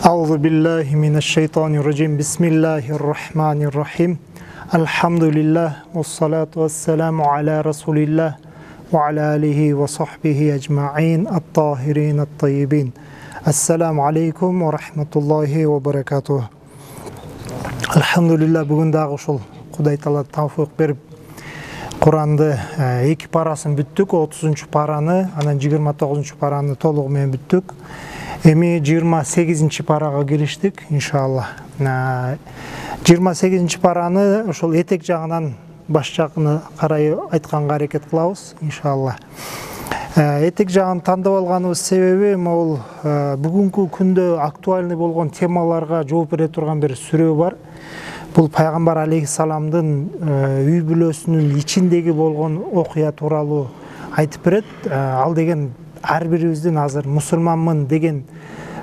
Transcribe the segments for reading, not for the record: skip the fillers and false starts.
Euzu billahi mineşşeytanirracim. Bismillahirrahmanirrahim. Elhamdülillah ve salatu vesselamu ala Resulillah ve ala alihi ve sahbihi ecmaîn et-tahirin et-tayyibin. Esselamu aleyküm ve rahmetullahi ve berekatuh. Elhamdülillah bugün dagı uşul Kuday Taala tawfik berip Kur'an'da iki paraсын büttük, 30. parаны, анан 29. parаны толугу менен büttük. Эми 28 парага кириштик, иншалла. 28 параны ошол этек жагынан баш жагына карай айтканга аракет кылабыз, иншалла. Этек жагын тандап алганыбыз себеби могул бүгүнкү күндө актуальный болгон темаларга жооп бере турган бир сүрө бар. Бул Пайгамбар алейхиссаламдын үй бүлөсүнүн ичиндеги болгон окуя тууралуу айтып берет. Ал деген ар бирибиздин азыр мусулманмын деген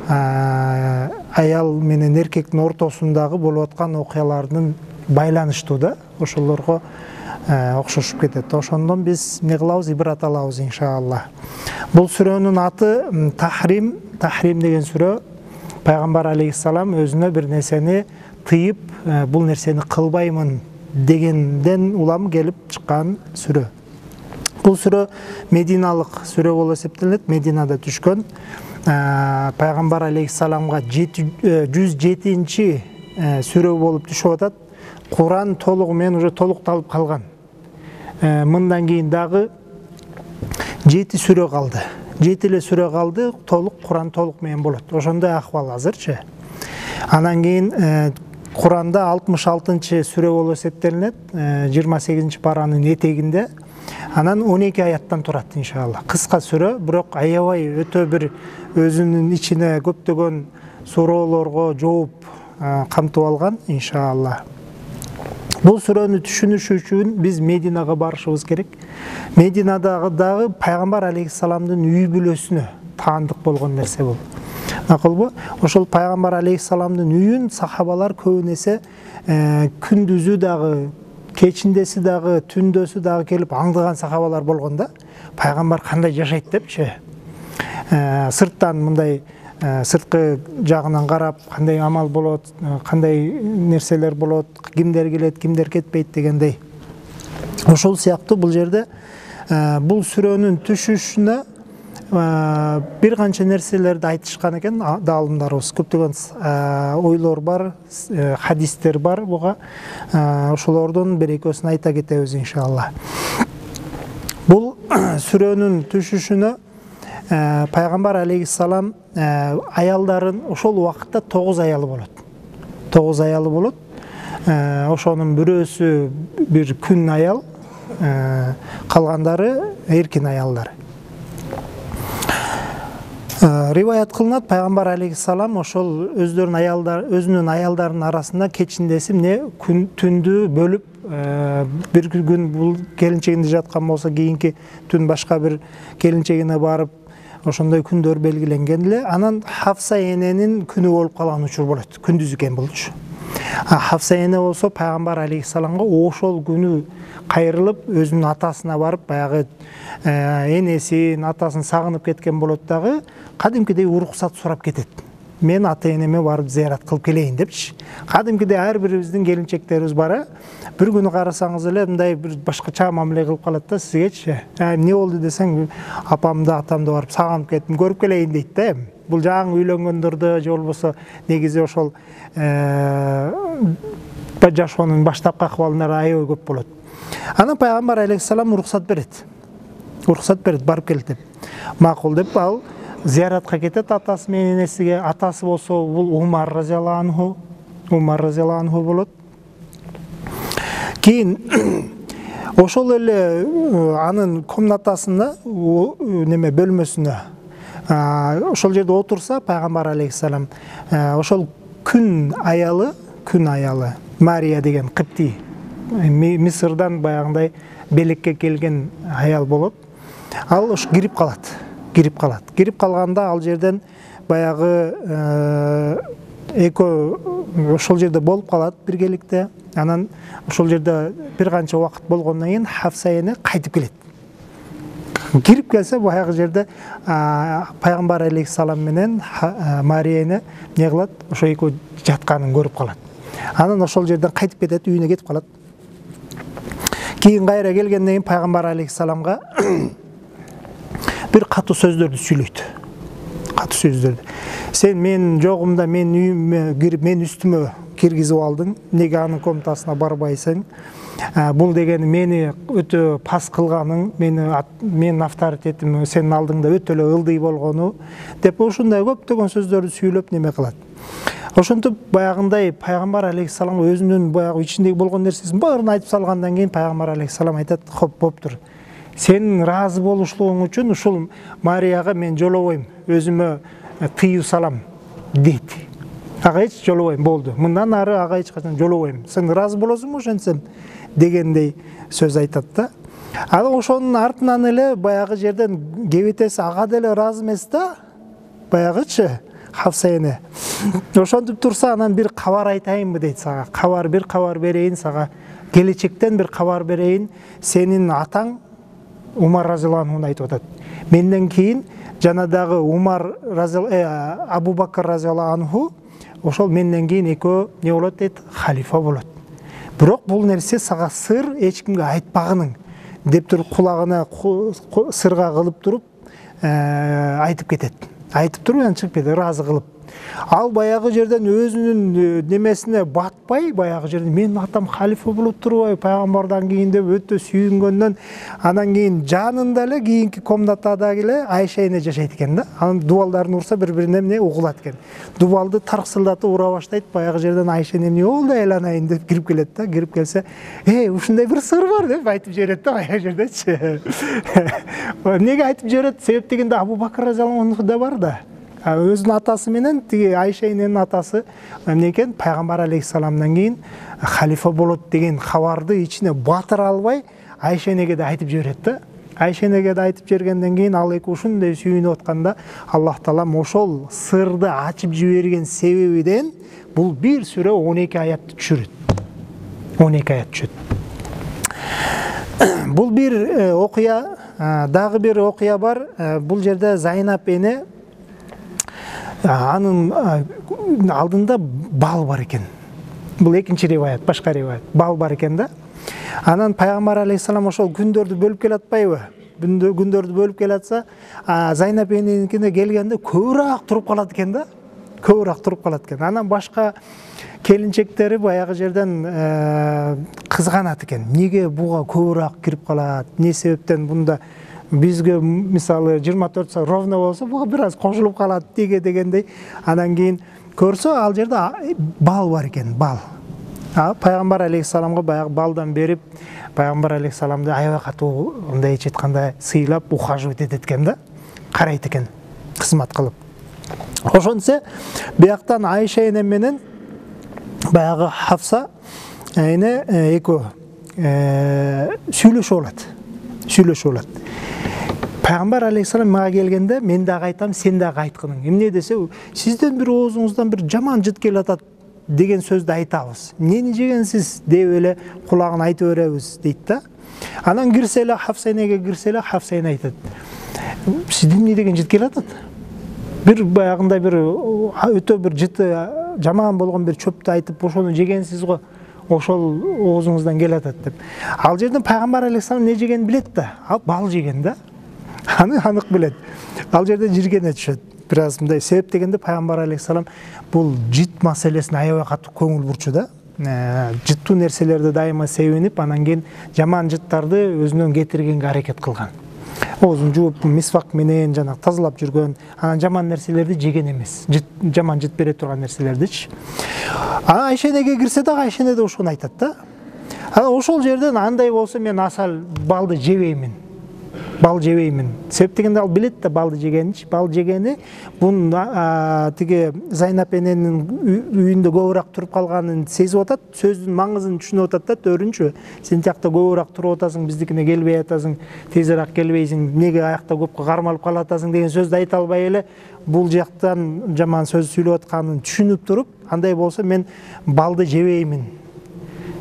аял менен эркектин ортосундагы болуп аткан окуялардын байланыштуу да, ошолорго окшошуп кетет. Ошондон биз эмне кылабыз, ибрат алабыз иншалла. Бул сүрөнүн аты Тахрим деген сүрө. Пайгамбар алейхиссалам өзүнө бир нерсени тыйып, бул нерсени кылбаймын дегенден улам келип чыккан сүрө. Бул сүрө Мединалык сүрө болуп эсептелет, Мединада түшкөн. Пайгамбар алейхиссаламга 107-чи сүрө болуп түшүп атат. Куран толугу менен уже толукталып калган. Мындан кийин дагы 7 сүрө калды. 7 эле сүрө калды, толук Куран толук менен болот. Ошондой акыбал азырчы. Анан кийин Куранда 66-чы сүрө болуп эсептелет, 28 паранын этегинде. Анан 12 аяттан турат иншалла. Кыска сүрө, бирок аябай өтө бир өзүнүн ичине көптөгөн суроолорго жооп камтып алган иншалла. Бул сүрөнү түшүнүш үчүн биз Мединага барышыбыз керек. Мединадагы дагы Пайгамбар алейхиссаламдын үй бүлөсүнө таандык болгон нерсе бул. Макулбу? Ошол Пайгамбар алейхиссаламдын үйүн сахабалар көбүнесе күндүзү дагы, кечиндеси дагы, түндөсү дагы келип аңдыган сахабалар болгон да. Пайгамбар кандай жашайт депчи. Сырттан мындай сырткы жагынан карап, кандай амал болот, кандай нерселер болот, кимдер келет, кимдер кетпейт дегендей. Ошол сыяктуу бул жерде бул сүрөнүн түшүшүнө бир канча нерселерди айтышкан экен даалымдарыбыз. Көптөгөн ойлор бар, хадистер бар буга. Ошолордун бир экөөсүн айта кетебиз иншалла. Бул сүрөнүн түшүшүнө Пайгамбар алейхиссалам аялдарын ошол убакытта 9 аялы болот. 9 аялы болот. Ошонун бирөөсү бир күн аял, калгандары эркин аялдар. Риваят кылынат, Пайгамбар алейхиссалам ошол өзүнүн аялдарынын арасында кечиндеси эмне түндү бөлүп, бир күн бул келинчегинде жаткан болсо, кийинки түн башка бир келинчегине барып, ошондой күндөр белгиленген эле. Анан Хафса эненин күнү болуп калган учур болот. Күндүз экен булчу. Хафса эне болсо Пайгамбар алейхиссаламга ошол күнү кайрылып, өзүнүн атасына барып, баягы энесин, атасын сагынып кеткен болот дагы, кадимкидей уруксат сурап кетет. Мен ата энеме барып зыярат кылып келейин депчи. Кадимкидей ар бирибиздин келинчектерибиз бар. Бир күнү карасаңыз эле мындай бир башкача мамиле кылып калат да сизгечи. Эмне болду десең, апамды, атамды барып сагынып кеттим, көрүп келейин дейт да. Бул жаңы үйлөнгөндөрдө же болбосо негизи ошол жашоонун баштапкы акыбалында аябай көп болот. Анан Пайгамбар алейхиссалам уруксат берет. Барып кел деп. Макул деп ал зияратка кетет атасы менен энесиге. Атасы болсо бул Умар разияллаху анху болот. Кийин ошол эле анын комнатасында неме бөлмөсүнө ошол жерде отурса Пайгамбар алейхиссалам ошол күн аялы Мария деген кыпти Мисырдан баягындай белекке келген аял болот. Ал ош кирип калат. Кирип калганда ал жерден баягы ошол жерде болуп калат биргеликте. Анан ошол жерде бир канча убакыт болгондон кийин Хафса эне кайтып келет. Кирип келсе баягы жерде пайгамбар алейхиссалам менен Марияны не кылат, ошо экөө жатканын көрүп калат. Анан ошол жерден кайтып кетет, үйүнө кетип калат. Кийин кайра келгенден кийин пайгамбар алейхиссаламга бир катуу сөздөрдү сүйлөйт. Катуу сөздөрдү. Сен менин жогумда менин үйүмө кирип, менин үстүмө киргизип алдың, неге анын комнатасына барбайсың? Бул дегени мени өтө пас кылганың, менин авторитетим сенин алдыңда өтө эле ылдый болгону деп ушундай көптөгөн сөздөрдү сүйлөп неме кылат. Ошентип баягындай пайгамбар алейхиссалам өзүнүн баягы ичиндеги болгон нерсесин баарын айтып салгандан кийин пайгамбар алейхиссалам айтат: "Хоп, болуптур. Сенин ыраазы болушулугуң үчүн ушул Марияга мен жолобойм, өзүмө тыюу салам" дейт. Ага эч жолобойм, болду. Мындан ары ага эч качан жолобойм. Сен ыраазы болосуңбу ошентсем дегендей сөз айтат да. Анан ошонун артынан эле баягы жерден кебетеси ага деле ыраазы эмес да. Баягычы Хавса эне. Ошентип турса, анан бир кабар айтайынбы дейт сага. Бир кабар берейин сага. Келечектен бир кабар берейин. Сенин атаң Умар разияллаху анху айтып атат. Менден кийин жанадагы Абу Бакр разияллаху анху, ошол менден кийин экөө не болот дейт, халифа болот. Бирок бул нерсе сага сыр, эч кимге айтпагының деп туруп кулагына сырга кылып туруп айтып кетет. Айтып туруп анан чыгып кетет, ыраазы кылып. Ал баягы жерден өзүнүн немесине батпай, баягы жерден менин атам халифа болуп турбайбы, пайгамбардан кийин деп өтө сүйүнгөндөн, анан кийин жанында эле кийинки комнатада эле Айша эне жашайт экен да. Анын дубалдарын урса бири-бирине эмне угулат экен. Дубалды тарксылдатып ура баштайт, баягы жерден Айша эне: "Не болду айланайын" деп кирип келет да. Кирип келсе: ушундай бир сыр бар" деп айтып жиберет да баягы жердечи. Неге айтып жиберет? Себеп дегенде Абу Бакр разияллаху анху да бар да. Өзүнүн атасы менен тиги Айша эненин атасы эмне экен? Пайгамбар алейхиссаламдан кийин халифа болот деген кабарды ичине батыра албай Айша энеге да айтып жиберет да. Айша энеге да айтып жибергенден кийин ал эки ушундай сүйүнүп атканда Аллах таалам ошол сырды ачып жиберген себебиден бул бир сүрө 12 аятты түшүрөт. 12 аят түшөт. Бул бир окуя, дагы бир окуя бар. Бул жерде Зайнап эне анын алдында бал бар экен. Бул экинчи риваят, башка риваят. Бал бар экен да. Анан пайгамбар алейхиссалам ошол күндөрдү бөлүп келатпайбы? Күндөрдү бөлүп келатса, Зайнап эненикине келгенде көбүрөөк туруп калат экен да. Көбүрөөк туруп калат экен. Анан башка келинчектери баягы жерден кызганат экен. Неге буга көбүрөөк кирип калат? Не себептен бунда бизге мисалы 24 саат ровно болсо, буга бир аз кошулуп калат деге дегендей. Анан кийин көрсө, ал жерде бал бар экен, бал. Пайгамбар алейхиссаламга баягы балдан берип, пайгамбар алейхиссаламды аябай катуу мындай эч айтканда сыйлап, ухаживать этет экен да. Карайт экен, кызмат кылып. Ошончо бияктан Айша эне менен баягы Хавса эне экөө сүйлөшүп алат. Пайгамбар алейхиссалам мага келгенде мен дагы айтам, сен дагы айткының. Эмне десе, сизден бир оозуңуздан бир жаман жыт келип атат деген сөздү айтабыз. Эмнени жегенсиз деп эле кулагына айтып беребиз дейт да. Анан кирсе эле Хавса энеге Хавса эне айтат: "Сизден эмне деген жыт келип атат? Бир баягындай бир өтө бир жыты жаман болгон бир чөптү айтып, ошону жегенсиз го. Ошол оозуңуздан келип атат" деп. Ал жерден пайгамбар алейхиссалам эмне жегенин билет да. Ал бал жеген да. Аны анык билет. Ал жерден жиргене түшөт. Бир аз мындай себеп дегенде пайгамбар алейхиссалам бул жит маселесине аябай катуу көңүл бурчу да. Жыттуу нерселерди дайыма себинип, анан кийин жаман жыттарды өзүнөн кетиргенге аракет кылган. Оозун жууп, мисвак менен жана тазалап жүргөн, анан жаман нерселерди жеген эмес. Жаман жыт бере турган нерселердичи. Айша энеге кирсе дагы Айша эне да ошону айтат да. Ошол жерден андай болсо мен асал балды жебеймин. Себеп дегенде ал билет да балды жегеничи. Бал жегени бун тиги Зайнап эненин үйүндө көбүрөөк туруп калганын сезип атат, сөздүн маңызын түшүнүп атат да, төрүнчү. Сен тиякта көбүрөөк туруп атасың, биздикине келбей атасың, тезирээк келбейсиң, неге аякта көп кармалып калатасың деген сөздү айта албай эле бул жактан жаман сөз сүйлөп атканын түшүнүп туруп, андай болсо мен балды жебеймин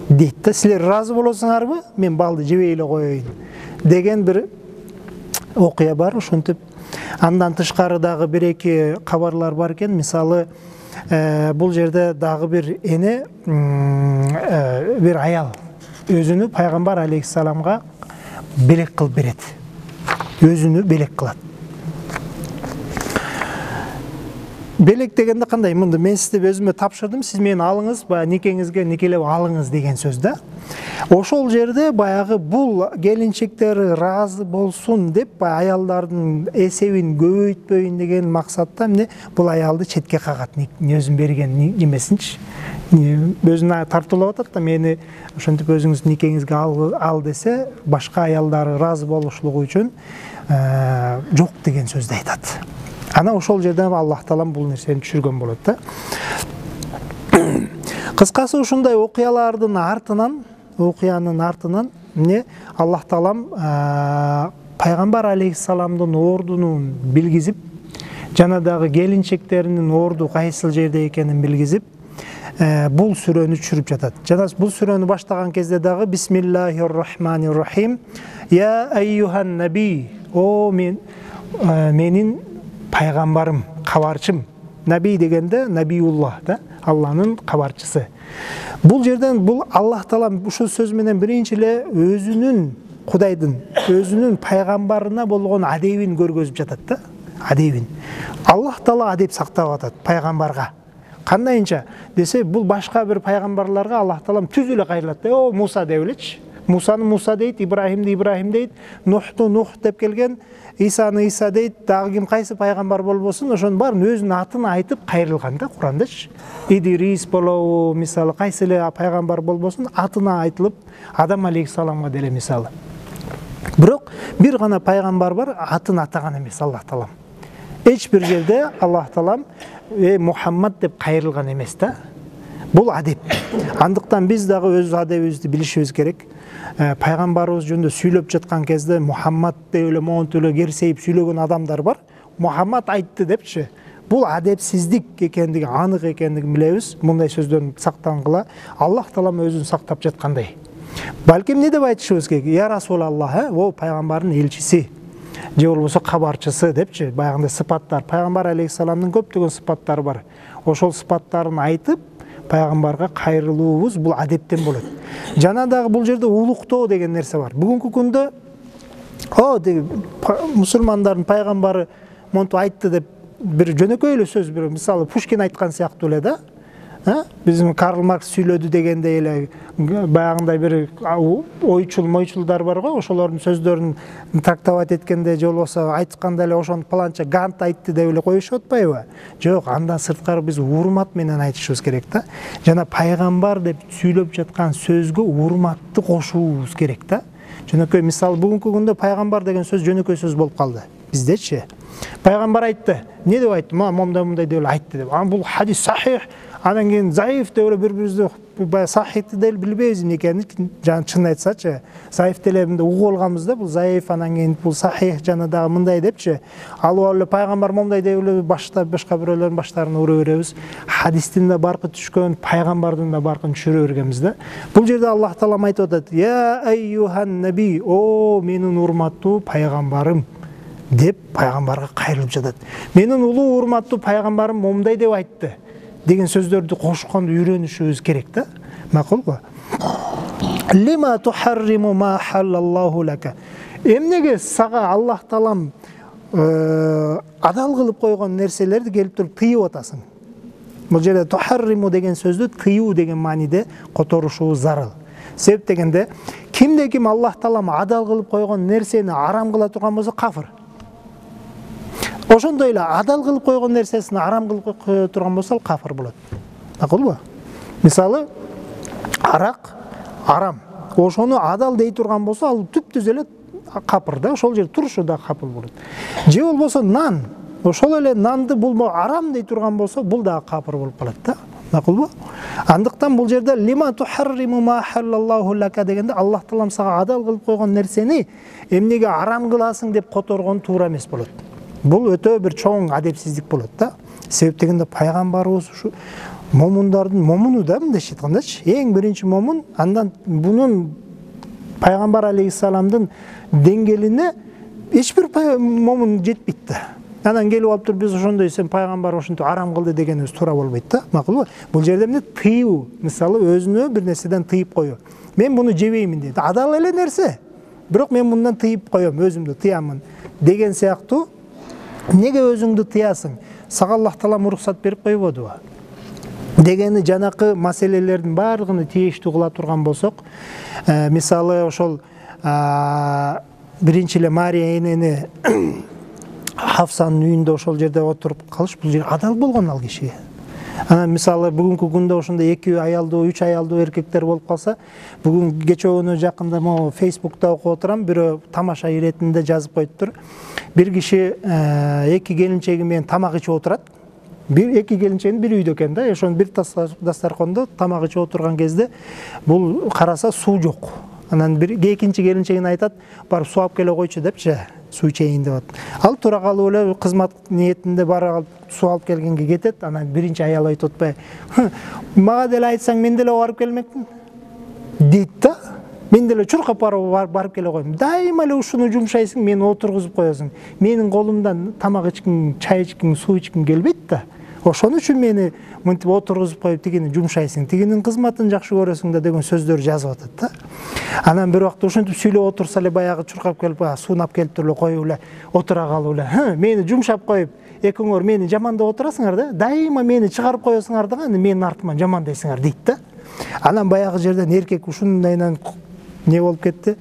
дейт да. Силер ыраазы болосуңарбы? Мен балды жебей эле коеюн деген бир окуя бар. Ошентип андан тышкары дагы бир эки кабарлар бар экен. Мисалы бул жерде дагы бир эне бир аял өзүнү пайгамбар алейхиссаламга белек кылып берет. Өзүнү белек кылат. Белек дегенде кандай? Мынды мен сизди өзүмө тапшырдым, сиз мени алыңыз, баягы никеңизге никелеп алыңыз деген сөз да. Ошол жерде баягы бул келинчектер ыраазы болсун деп аялдардын эсебин көбөйтпөйүн деген максатта эмне бул аялды четке кагат, өзүн берген немесинчи. Өзүнө тартуулап атат да, мени ошентип өзүңүз никеңизге ал десе, башка аялдары ыраазы болушулугу үчүн жок деген сөздү айтат. Ана ошол жерден Аллах Таалам бул нерсени түшүргөн болот да. Кыскасы ушундай окуялардын артынан эмне Аллах Таалам пайгамбар алейхиссаламдын ордунун билгизип, жана дагы келинчектеринин орду кайсыл жерде экенин билгизип, бул сүрөнү түшүрүп жатат. Жана бул сүрөнү баштаган кезде дагы Бисмиллахир-рахманир-рахим. Я айюхан наби, о менин пайгамбарым, кабарчым. Наби дегенде Набиуллах да, Алланын кабарчысы. Бул жерден бул Аллах Таалам ушул сөз менен биринчи эле өзүнүн Кудайдын, өзүнүн пайгамбарына болгон адебин көргөзүп жатат да. Адебин. Аллах Таала адеп сактап атат пайгамбарга. Кандайынча десе, бул башка бир пайгамбарларга Аллах Таалам түз эле кайрылат. О Муса деп элечи. Мусаны Муса дейт, Ибрахимди Ибрахим дейт, Нухту Нух деп келген, Исаны Иса дейт, дагы ким кайсы пайгамбар болбосун, ошонун баарын өзүнүн атын айтып кайрылган да Курандачы. Идрис болобу, мисалы кайсы эле пайгамбар болбосун, атына айтылып, Адам алейхиссаламга деле мисалы. Бирок бир гана пайгамбар бар, атын атаган эмес Аллах Таалам. Эч бир жерде Аллах Таалам Мухаммад деп кайрылган эмес да. Бул адеп. Андыктан биз дагы өз адебибизди билишибиз керек. Пайгамбарыбыз жөнүндө сүйлөп жаткан кезде Мухаммад деп эле монтип эле керсейип сүйлөгөн адамдар бар. Мухаммад айтты депчи. Бул адепсиздик экендиги анык экендигин билебиз. Мындай сөздөрдүн сактангыла Аллах Таалам өзүн сактап жаткандай. Балким не деп айтышыбыз керек? Я Расулаллах, о пайгамбардын элчиси. Же болбосо кабарчысы депчи. Баягындай сыпаттар. Пайгамбар алейхиссаламдын көптөгөн сыпаттары бар. Ошол сыпаттарын айтып пайгамбарга кайрылуубуз бул адептен болот. Жана дагы бул жерде улуктоо деген нерсе бар. Бүгүнкү күндө мусулмандардын пайгамбары монтип айтты деп бир жөнөкөй эле сөз, бир мисалы Пушкин айткан сыяктуу эле да. Биздин Карл Маркс сүйлөдү дегендей эле баягындай бир ойчулдар бар го, ошолордун сөздөрүн трактовать эткенде же болбосо айтканда эле ошону паланча Гант айтты деп эле коюшуп атпайбы? Жок, андан сырткары биз урмат менен айтышыбыз керек да. Жана пайгамбар деп сүйлөп жаткан сөзгө урматты кошуубуз керек да. Жөнөкөй мисалы бүгүнкү күндө пайгамбар деген сөз жөнөкөй сөз болуп калды. Биздечи пайгамбар айтты. Не деп айтты? Момдай деп эле айтты деп. Бул хадис сахих. Анан кийин заиф деп эле бири-бирибизди баягы сахихти деле билбейбиз экенин, жана чын айтсачы, заиф деле мындай угуп алганбыз да, бул заиф, анан кийин бул сахих жана дагы мындай депчи. Алып эле пайгамбар момдай деп эле башка бирөөлөрдүн баштарына ура беребиз. Хадистин да баркы түшкөн, пайгамбардын да баркын түшүрө бергенбиз да. Бул жерде Аллах Таалам айтып атат: "Я айюхан наби, о менин урматтуу пайгамбарым" деп пайгамбарга кайрылып жатат. Менин улуу урматтуу пайгамбарым момдай деп айтты деген сөздөрдү кошконду үйрөнүшүбүз керек да. Макулбу? Лима тухарриму ма халаллаху лака. Эмнеге сага Аллах Таалам адал кылып койгон нерселерди келип туруп тыйып атасың? Бул жерде тухарриму деген сөздү тыйуу деген мааниде которушубуз зарыл. Себеп дегенде, кимде ким Аллах Таалам адал кылып койгон нерсени арам кыла турган болсо кафыр. Ошондой эле адал кылып койгон нерсесин арам кылып турган болсо кафыр болот. Макулбу? Мисалы, арак арам. Ошону адал дей турган болсо, ал түптүз эле капыр да, ошол жер турушу да капыл болот. Же болбосо нан, ошол эле нанды бул арам дей турган болсо, бул да капыр болуп калат да. Макулбу? Андыктан бул жерде лима тухарриму ма халаллаху лака дегенде Аллах Таалам сага адал кылып койгон нерсени эмнеге арам кыласың деп которгон туура эмес болот. Бул өтө бир чоң адепсиздик болот да. Себеп дегенде пайгамбарыбыз ушу момундардын момуну да, мындайча айткандачы, эң биринчи момун, андан бунун пайгамбар алейхиссаламдын деңгээлине ешбір момын жетпейді да. Анан келип алып туруп биз ошондой сен пайгамбар ошентип арам кылды дегенибиз туура болбойт да. Макулбу? Бул жерде эмне тыюу, мисалы өзүнө бир нерседен тыйып коюу. Мен буну жебеймин дейт. Адал эле нерсе. Бирок мен мындан тыйып коем, өзүмдү тыямын деген сыяктуу. Неге өзүңдү тыясың? Сага Аллах таалам уруксат берип койбодубу? Дегени жанакы маселелердин баардыгын тийиштүү кыла турган болсок, мисалы ошол биринчи эле Мария энени Хафсанын үйүндө ошол жерде отуруп калыш, бул жер адал болгон ал кишиге. Анан мисалы бүгүнкү күндө ошондой 2 аялдуу, 3 аялдуу эркектер болуп калса, бүгүн кечөөнө жакында могу Facebook'та окуп отурам, бирөө тамаша иретинде жазып коюптур. Бир киши 2 келинчеги менен тамак ичип отурат. 2 келинчегин бир үйдө экен да, ошон бир дастаркондо тамак ичип отурган кезде бул караса суу жок. Анан экинчи келинчегине айтат, барып суу алып келе койчу депчи, суу ичейин деп атат. Ал тура калып эле кызмат ниетинде барып суу алып келгенге кетет. Анан биринчи аял айтып атпайбы, мага деле айтсаң мен деле барып келмекмин дейт да. Мен деле чуркап барып келе коем. Дайыма эле ушуну жумшайсың, мени отургузуп коесуң. Менин колумдан тамак ичким, чай ичким, суу ичким келбейт да. Ошон үчүн мени мынтип отургузуп коюп тигини жумшайсың, тигинин кызматын жакшы көрөсүң да деген сөздөр жазып атат да. Анан бир убакта ошентип сүйлөп отурса эле баягы чуркап келип, суунап келип туруп эле коюп эле отура калып эле, мени жумшап коюп, экөөңөр мени жамандап отурасыңар да, дайыма мени чыгарып коесуңар да, менин артыман жамандайсыңар дейт да. Анан баягы жерден эркек ушундайынан не болуп кетти,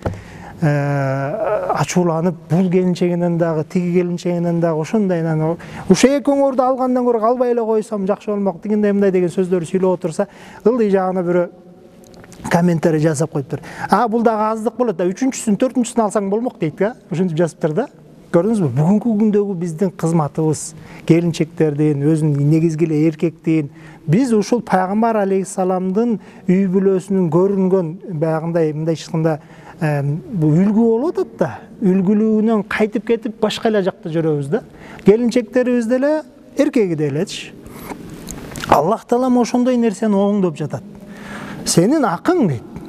ачууланып, бул келинчегинен дагы, тиги келинчегинен дагы ошондайынан, ушу экөөңөрдү алгандан көрө албай эле койсом жакшы болмок, тигиндей мындай деген сөздөрдү сүйлөп отурса, ылдый жагына бирөө комментарий жасап коюптур. Бул дагы аздык болот да, 3-сүн, 4-сүн алсаң болмок дейт да, ошентип жазыптыр да. Көрдүңүзбү? Бүгүнкү күндөгү биздин кызматыбыз, келинчектердин, өзүнүн негизги эле эркектин, биз ушул пайгамбар алейхиссаламдын үй бүлөсүнүн көрүнгөн баягындай мындай чыкканда үлгү болуп атат да. Үлгүлүүнөн кайтып кетип башка эле жакта жүрөбүз да. Келинчектерибиз деле, эркеги делечи. Аллах таалам ошондой нерсени оңдоп жатат. Сенин акың дейт.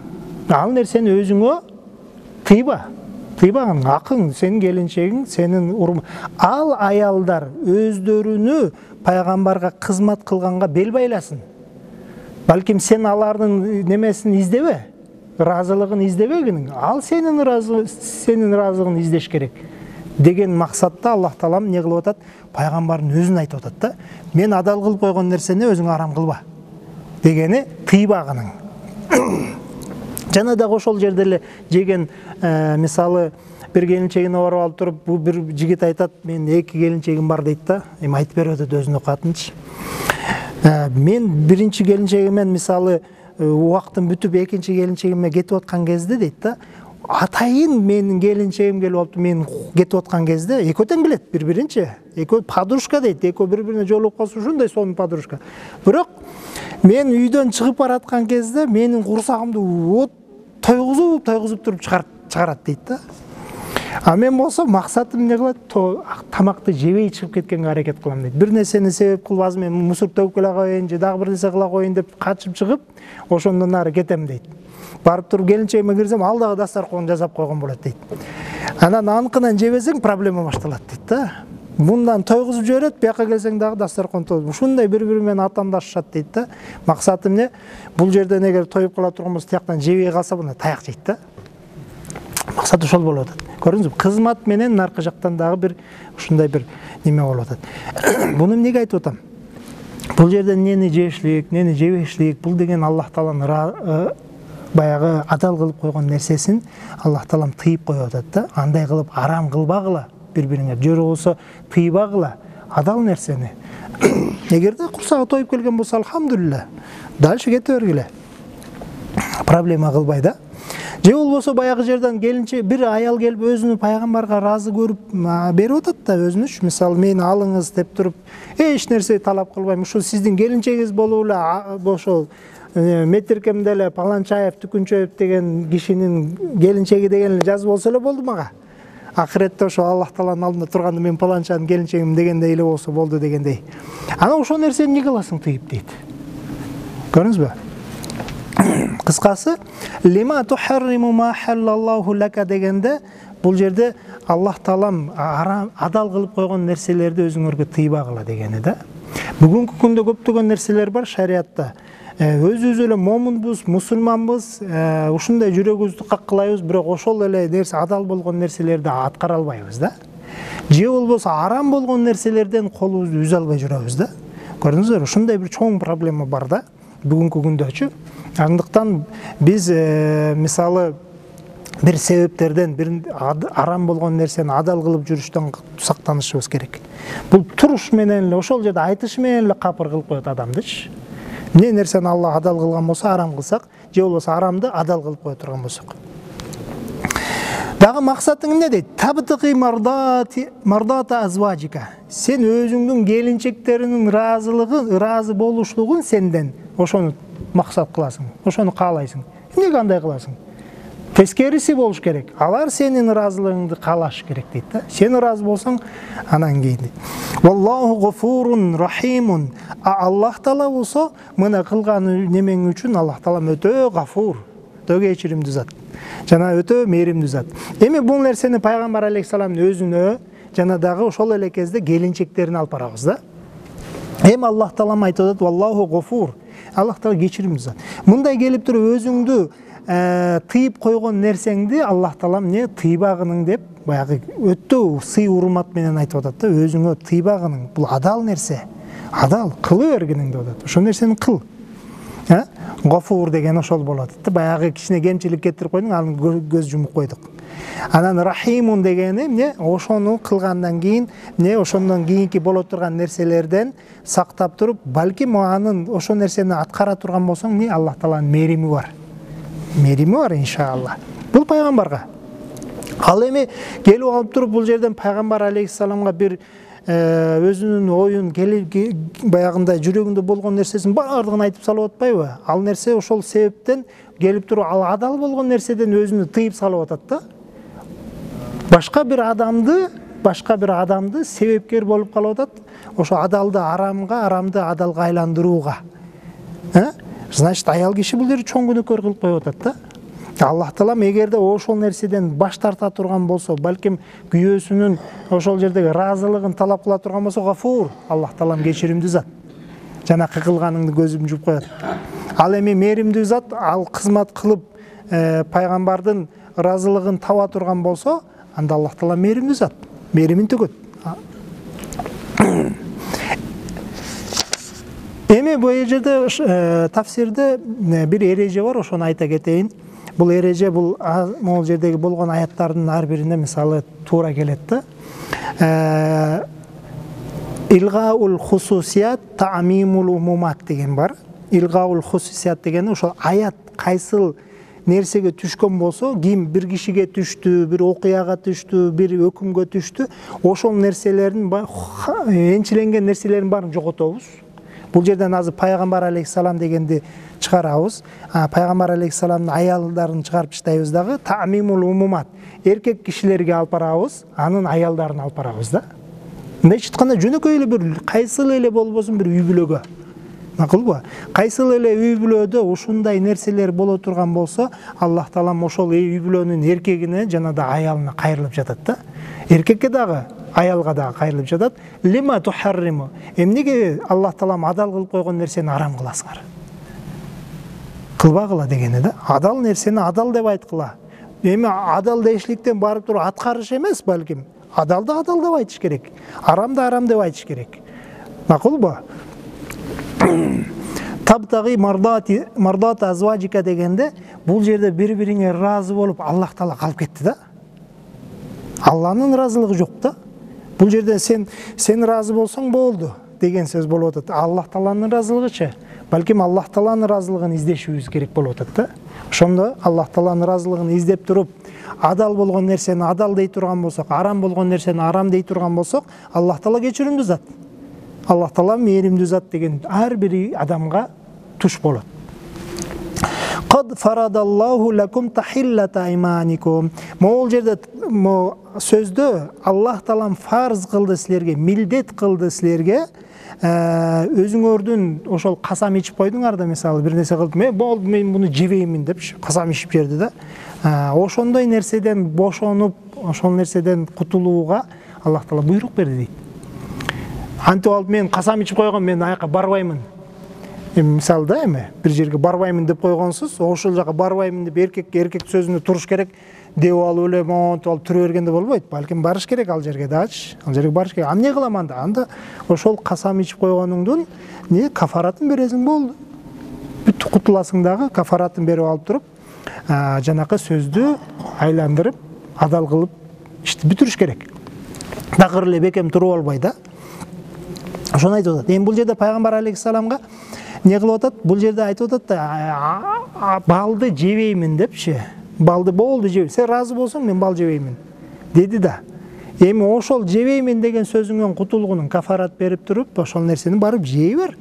Ал нерсени өзүңө тыйба. Тыйбаган акың, сенин келинчегиң, сенин урум. Ал аялдар өздөрүнү пайгамбарга кызмат кылганга бел байласын. Балким сен алардын немесин издебе, ыраазылыгын издебегиң. Ал сенин ыраазылыгын издеш керек. Деген максатта Аллах таалам не кылып атат? Пайгамбардын өзүн айтып атат да. Мен адал кылып койгон нерсени өзүң арам кылба. Дегени тыйбагының. Жана дагы ошол жерде эле жеген мисалы бир келинчегине барып алып туруп, бул бир жигит айтат, мен 2 келинчегим бар дейт да. Эми айтып берип атат өзүнүн катынчы. Мен биринчи келинчегимен мисалы убактым бүтүп экинчи келинчегиме кетип аткан кезде дейт да, атайын менин келинчегим келип алып мен кетип аткан кезде экөө тең билет бири-биринчи. Экөө подружка дейт, экөө бири-бирине жолугуп калса ушундай сонун подружка. Бирок мен үйдөн чыгып бараткан кезде менин курсагымды тойгузуп туруп чыгарат дейт да. Мен болсо максатым не кылат? Тамакты жебей чыгып кеткенге аракет кылам дейт. Бир нерсени себеп кылып, азыр мен мусор төгүп келе коеюн же дагы бир нерсе кыла коеюн деп качып чыгып, ошондон ары кетем дейт. Барып туруп келинчегиме кирсем, ал дагы дастаркон жасап койгон болот дейт. Анан аныкынан жебесең проблема башталат дейт да. Мындан тойгузуп жиберет, бияка келсең дагы дастаркон толуп. Ушундай бири-бири менен атамдашышат дейт да. Максатым не? Бул жерден эгер тоюп кала турган болсо, тияктан жебей калса, мына таяк жейт да. Максат ошол болуп атат. Көрдүңүзбү? Кызмат менен наркы жактан дагы бир ушундай бир неме болуп атат. Буну эмнеге айтып атам? Бул жерде нени жешлик, нени жебешлик, бул деген Аллах тааланын баягы адал кылып койгон нерсесин Аллах таалам тыйып коюп атат да. Андай кылып арам кылбагыла бири-бириңе, же болбосо тыйбагыла адал нерсени. Эгерде курсагы тоюп келген болсо, алхамдулилля, дальше кете бергиле. Проблема кылбай да. Же болбосо баягы жерден келинче бир аял келип өзүнү пайгамбарга ыраазы көрүп берип атат да өзүнүч. Мисалы мени алыңыз деп туруп, эч нерсе талап кылбайм. Ушул сиздин келинчегиңиз болуп эле ошол Метиркемде эле Паланчаев Түкүнчөев деген кишинин келинчеги деген эле жазып болсо эле болду мага. Акыретте ошо Аллах тааланын алдында турганда мен Паланчанын келинчегим дегендей эле болсо болду дегендей. Анан ошол нерсени эмне кыласың тыйып дейт. Көрдүңүзбү? Кыскасы, лима тухарриму ма халаллаху лака дегенде бул жерде Аллах таалам адал кылып койгон нерселерди өзүңөргө тыйбагыла дегени да. Бүгүнкү күндө көптөгөн нерселер бар шариатта. Өзүбүз эле момунбуз, мусулманбыз, ушундай жүрөгүбүздү каккылайбыз, бирок ошол эле нерсе адал болгон нерселерди аткара албайбыз да. Же болбосо арам болгон нерселерден колубузду үзе албай жүрөбүз да. Көрдүңүздөр, ушундай бир чоң проблема бар да бүгүнкү күндөчү. Андыктан биз мисалы бир себептерден бир арам болгон нерсени адал кылып жүрүштөн сактанышыбыз керек. Бул туруш менен эле ошол жерде айтыш менен эле капыр кылып коет адамдычы. Не нерсени Аллах адал кылган болсо арам кылсак, же болбосо арамды адал кылып кое турган болсок. Дагы максатың эмне дейт? Табтыгы мардата азважика. Сен өзүңдүн келинчектеринин ыраазы болушлугун сенден ошону максат кыласың, ошону каалайсың. Эмнеге андай кыласың? Тескериси болуш керек. Алар сенин ыраазылыгыңды каалаш керек дейт да. Сен ыраазы болсоң, анан кийин дейт. Валлаху гафурун рахимун. Аллах таала болсо, мына кылган немең үчүн Аллах таала өтө гафур, өтө кечиримдүү зат. Жана өтө мээримдүү зат. Эми бул нерсени пайгамбар алейхиссаламдын өзүнө жана дагы ошол эле кезде келинчектерине алып барабыз да. Эми Аллах таалам айтып атат: "Валлаху гафур." Аллах таала кечиримдүү зат. Мындай келип туруп өзүңдү тыйып койгон нерсеңди Аллах таалам не тыйбагының деп баягы өтө сый урмат менен айтып атат да. Өзүңө тыйбагының, бул адал нерсе. Адал кыла бергениң деп атат. Ошол нерсени кыл. Гафур деген ошол болот да. Баягы кичине кемчилик кетирип койдуң, аны көз жумуп койдук. Анан рахимун дегени эмне? Ошону кылгандан кийин, ошондон кийинки боло турган нерселерден сактап туруп, балким анын ошол нерсени аткара турган болсоң, Аллах тааланын мээрими бар. Мээрими бар иншалла. Бул пайгамбарга. Ал эми келип алып туруп бул жерден пайгамбар алейхиссаламга бир өзүнүн оюн баягындай жүрөгүндө болгон нерсесин баардыгын айтып салып атпайбы? Ал нерсе ошол себептен келип туруп ал адал болгон нерседен өзүнү тыйып салып атат да. Башка бир адамды себепкер болуп калып атат. Ошо адалды арамга, арамды адалга айландырууга. Значит, аял киши бул жерде чоң күнөөкөр кылып коюп атат да. Аллах таалам эгерде ошол нерседен баш тарта турган болсо, балким күйөөсүнүн ошол жердеги ыраазылыгын талап кыла турган болсо, гафур, Аллах таалам кечиримдүү зат. Жана кылганыңды көзүм жуп коет. Ал эми мээримдүү зат, ал кызмат кылып пайгамбардын ыраазылыгын таба турган болсо, анда Аллах таалам мээримдүү зат. Мээримин төгөт. Эми бул жерде тафсирде бир эреже бар, ошону айта кетейин. Бул эреже могул жердеги болгон аяттардын ар бирине мисалы туура келет да. Илгаул хусусият таъмимул умумат деген бар. Илгаул хусусият дегени ошол аят кайсыл нерсеге түшкөн болсо, ким бир кишиге түштү, бир окуяга түштү, бир өкүмгө түштү, ошол нерселердин энчиленген нерселердин баарын жоготобуз. Бул жерден азыр пайгамбар алейхиссалам дегенди чыгарабыз. Пайгамбар алейхиссаламдын аялдарын чыгарып таштайбыз дагы. Таъмимул умумат. Эркек кишилерге алып барабыз, анын аялдарын алып барабыз да. Мындай айтканда жөнөкөй эле бир кайсыл эле болбосун бир үй бүлөгө. Макулбу? Кайсыл эле үй бүлөдө ушундай нерселер боло турган болсо, Аллах таалам ошол үй бүлөнүн эркегине жана да аялына кайрылып жатат да. Эркекке дагы аялга да кайрылып жатат. Лима тухарриму. Эмнеге Аллах таалам адал кылып койгон нерсени арам кыласыңар? Кылбагыла дегени да. Адал нерсени адал деп айткыла. Эми адал дешликтен барып туруп аткарыш эмес, балким адалды адал деп айтыш керек. Арамды арам деп айтыш керек. Макулбу? Табтаги мардата азважика дегенде бул жерде бири-бириңе ыраазы болуп Аллах таала калып кетти да. Алланын ыраазылыгы жок да. Бул жерде сен ыраазы болсоң болду деген сөз болуп атат. Аллах тааланын ыраазылыгычы, балким Аллах тааланын ыраазылыгын издешибиз керек болуп атат да. Ошондо Аллах тааланын ыраазылыгын издеп туруп, адал болгон нерсени адал дей турган болсок, арам болгон нерсени арам дей турган болсок, Аллах таала кечиримдүү зат. Аллах таала мээримдүү зат деген ар бир адамга туш болот. Qad faradallahu lakum tahillata imaниkum. Могул жерде сөздө Аллах таалам фарз кылды силерге, милдет кылды силерге. Өзүңөрдүн ошол касам ичип койдуңар да, мисалы бир нерсе кылып, мен муну жебеймин деп касам ичип жерди да. ошондой нерседен бошонуп, ошол нерседен кутулууга Аллах Таала буйрук берди дейт. Антип алып мен касам ичип койгон, мен аяка барбаймын. Мисалы да эми бир жерге барбаймын деп койгонсуз, ошол жака барбаймын деп эркек сөзүнө туруш керек деп алып эле монтип алып тура бергенде болбойт. Балким барыш керек ал жерге дачы. Ал жерге барыш керек. Эмне кылам анда? Анда ошол касам ичип койгонуңдун кафаратын бересиң болду. Бүт кутуласың дагы, кафаратын берип алып туруп, жанакы сөздү айландырып, адал кылып ишти бүтүрүш керек. Такыр эле бекем туруп албай да. Ошону айтып атат. Эми бул жерде пайгамбар алейхиссаламга не кылып атат? Бул жерде айтып атат да, балды жебеймин депчи. Балды болду жебейм. Сен разы болсоң мен бал жебеймин деди да. Эми ошол жебеймин деген сөзүңөн кутулгунун кафарат берип туруп, ошол нерсени барып жей бер.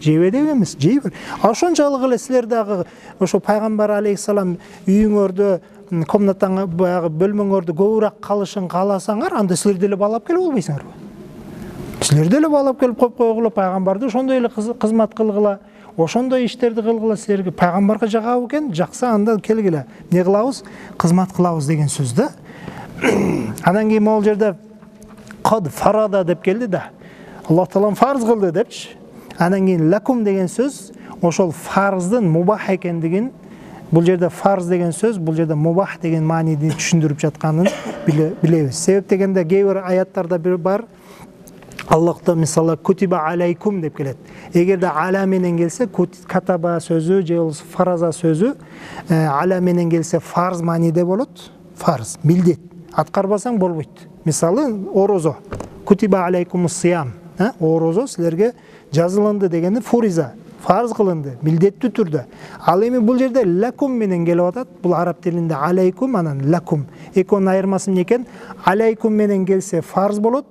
Жебе деп эмес, жей бер. Ошончолук эле силер дагы ошо пайгамбар алейхиссалам үйүңөрдө, комнатаңа, баягы бөлмөңөрдө көбүрөөк калышын кааласаңар, анда силер деле бал алып келип болбойсуңарбы? Силер деле бал алып келип коюп койгула, пайгамбарды ошондой эле кызмат кылгыла, ошондой иштерди кылгыла, силерге пайгамбарга жагабы экен, жакса анда келгиле. Не кылабыз? Кызмат кылабыз деген сөз да. Анан кийин могул жерде кад фарада деп келди да. Аллах Таалам фарз кылды депчи. Анан кийин лакум деген сөз ошол фарздын мубах экендигин, бул жерде фарз деген сөз, бул жерде мубах деген маанини түшүндүрүп жатканын билебиз. Себеп дегенде кээ бир аяттарда бир бар, Аллахта мисалы кутиба алейкум деп келет. Эгерде аля менен келсе, катаба сөзү же болбосо фараза сөзү аля менен келсе фарз мааниде болот. Фарз, милдет. Аткарбасаң болбойт. Мисалы орозо. Кутиба алейкумус сиям. Орозо силерге жазылынды дегенде фуриза, фарз кылынды, милдеттүү түрдө. Ал эми бул жерде лакум менен келип атат. Бул араб тилинде алейкум, анан лакум. Экөөнүн айырмасы эмне экен? Алейкум менен келсе фарз болот.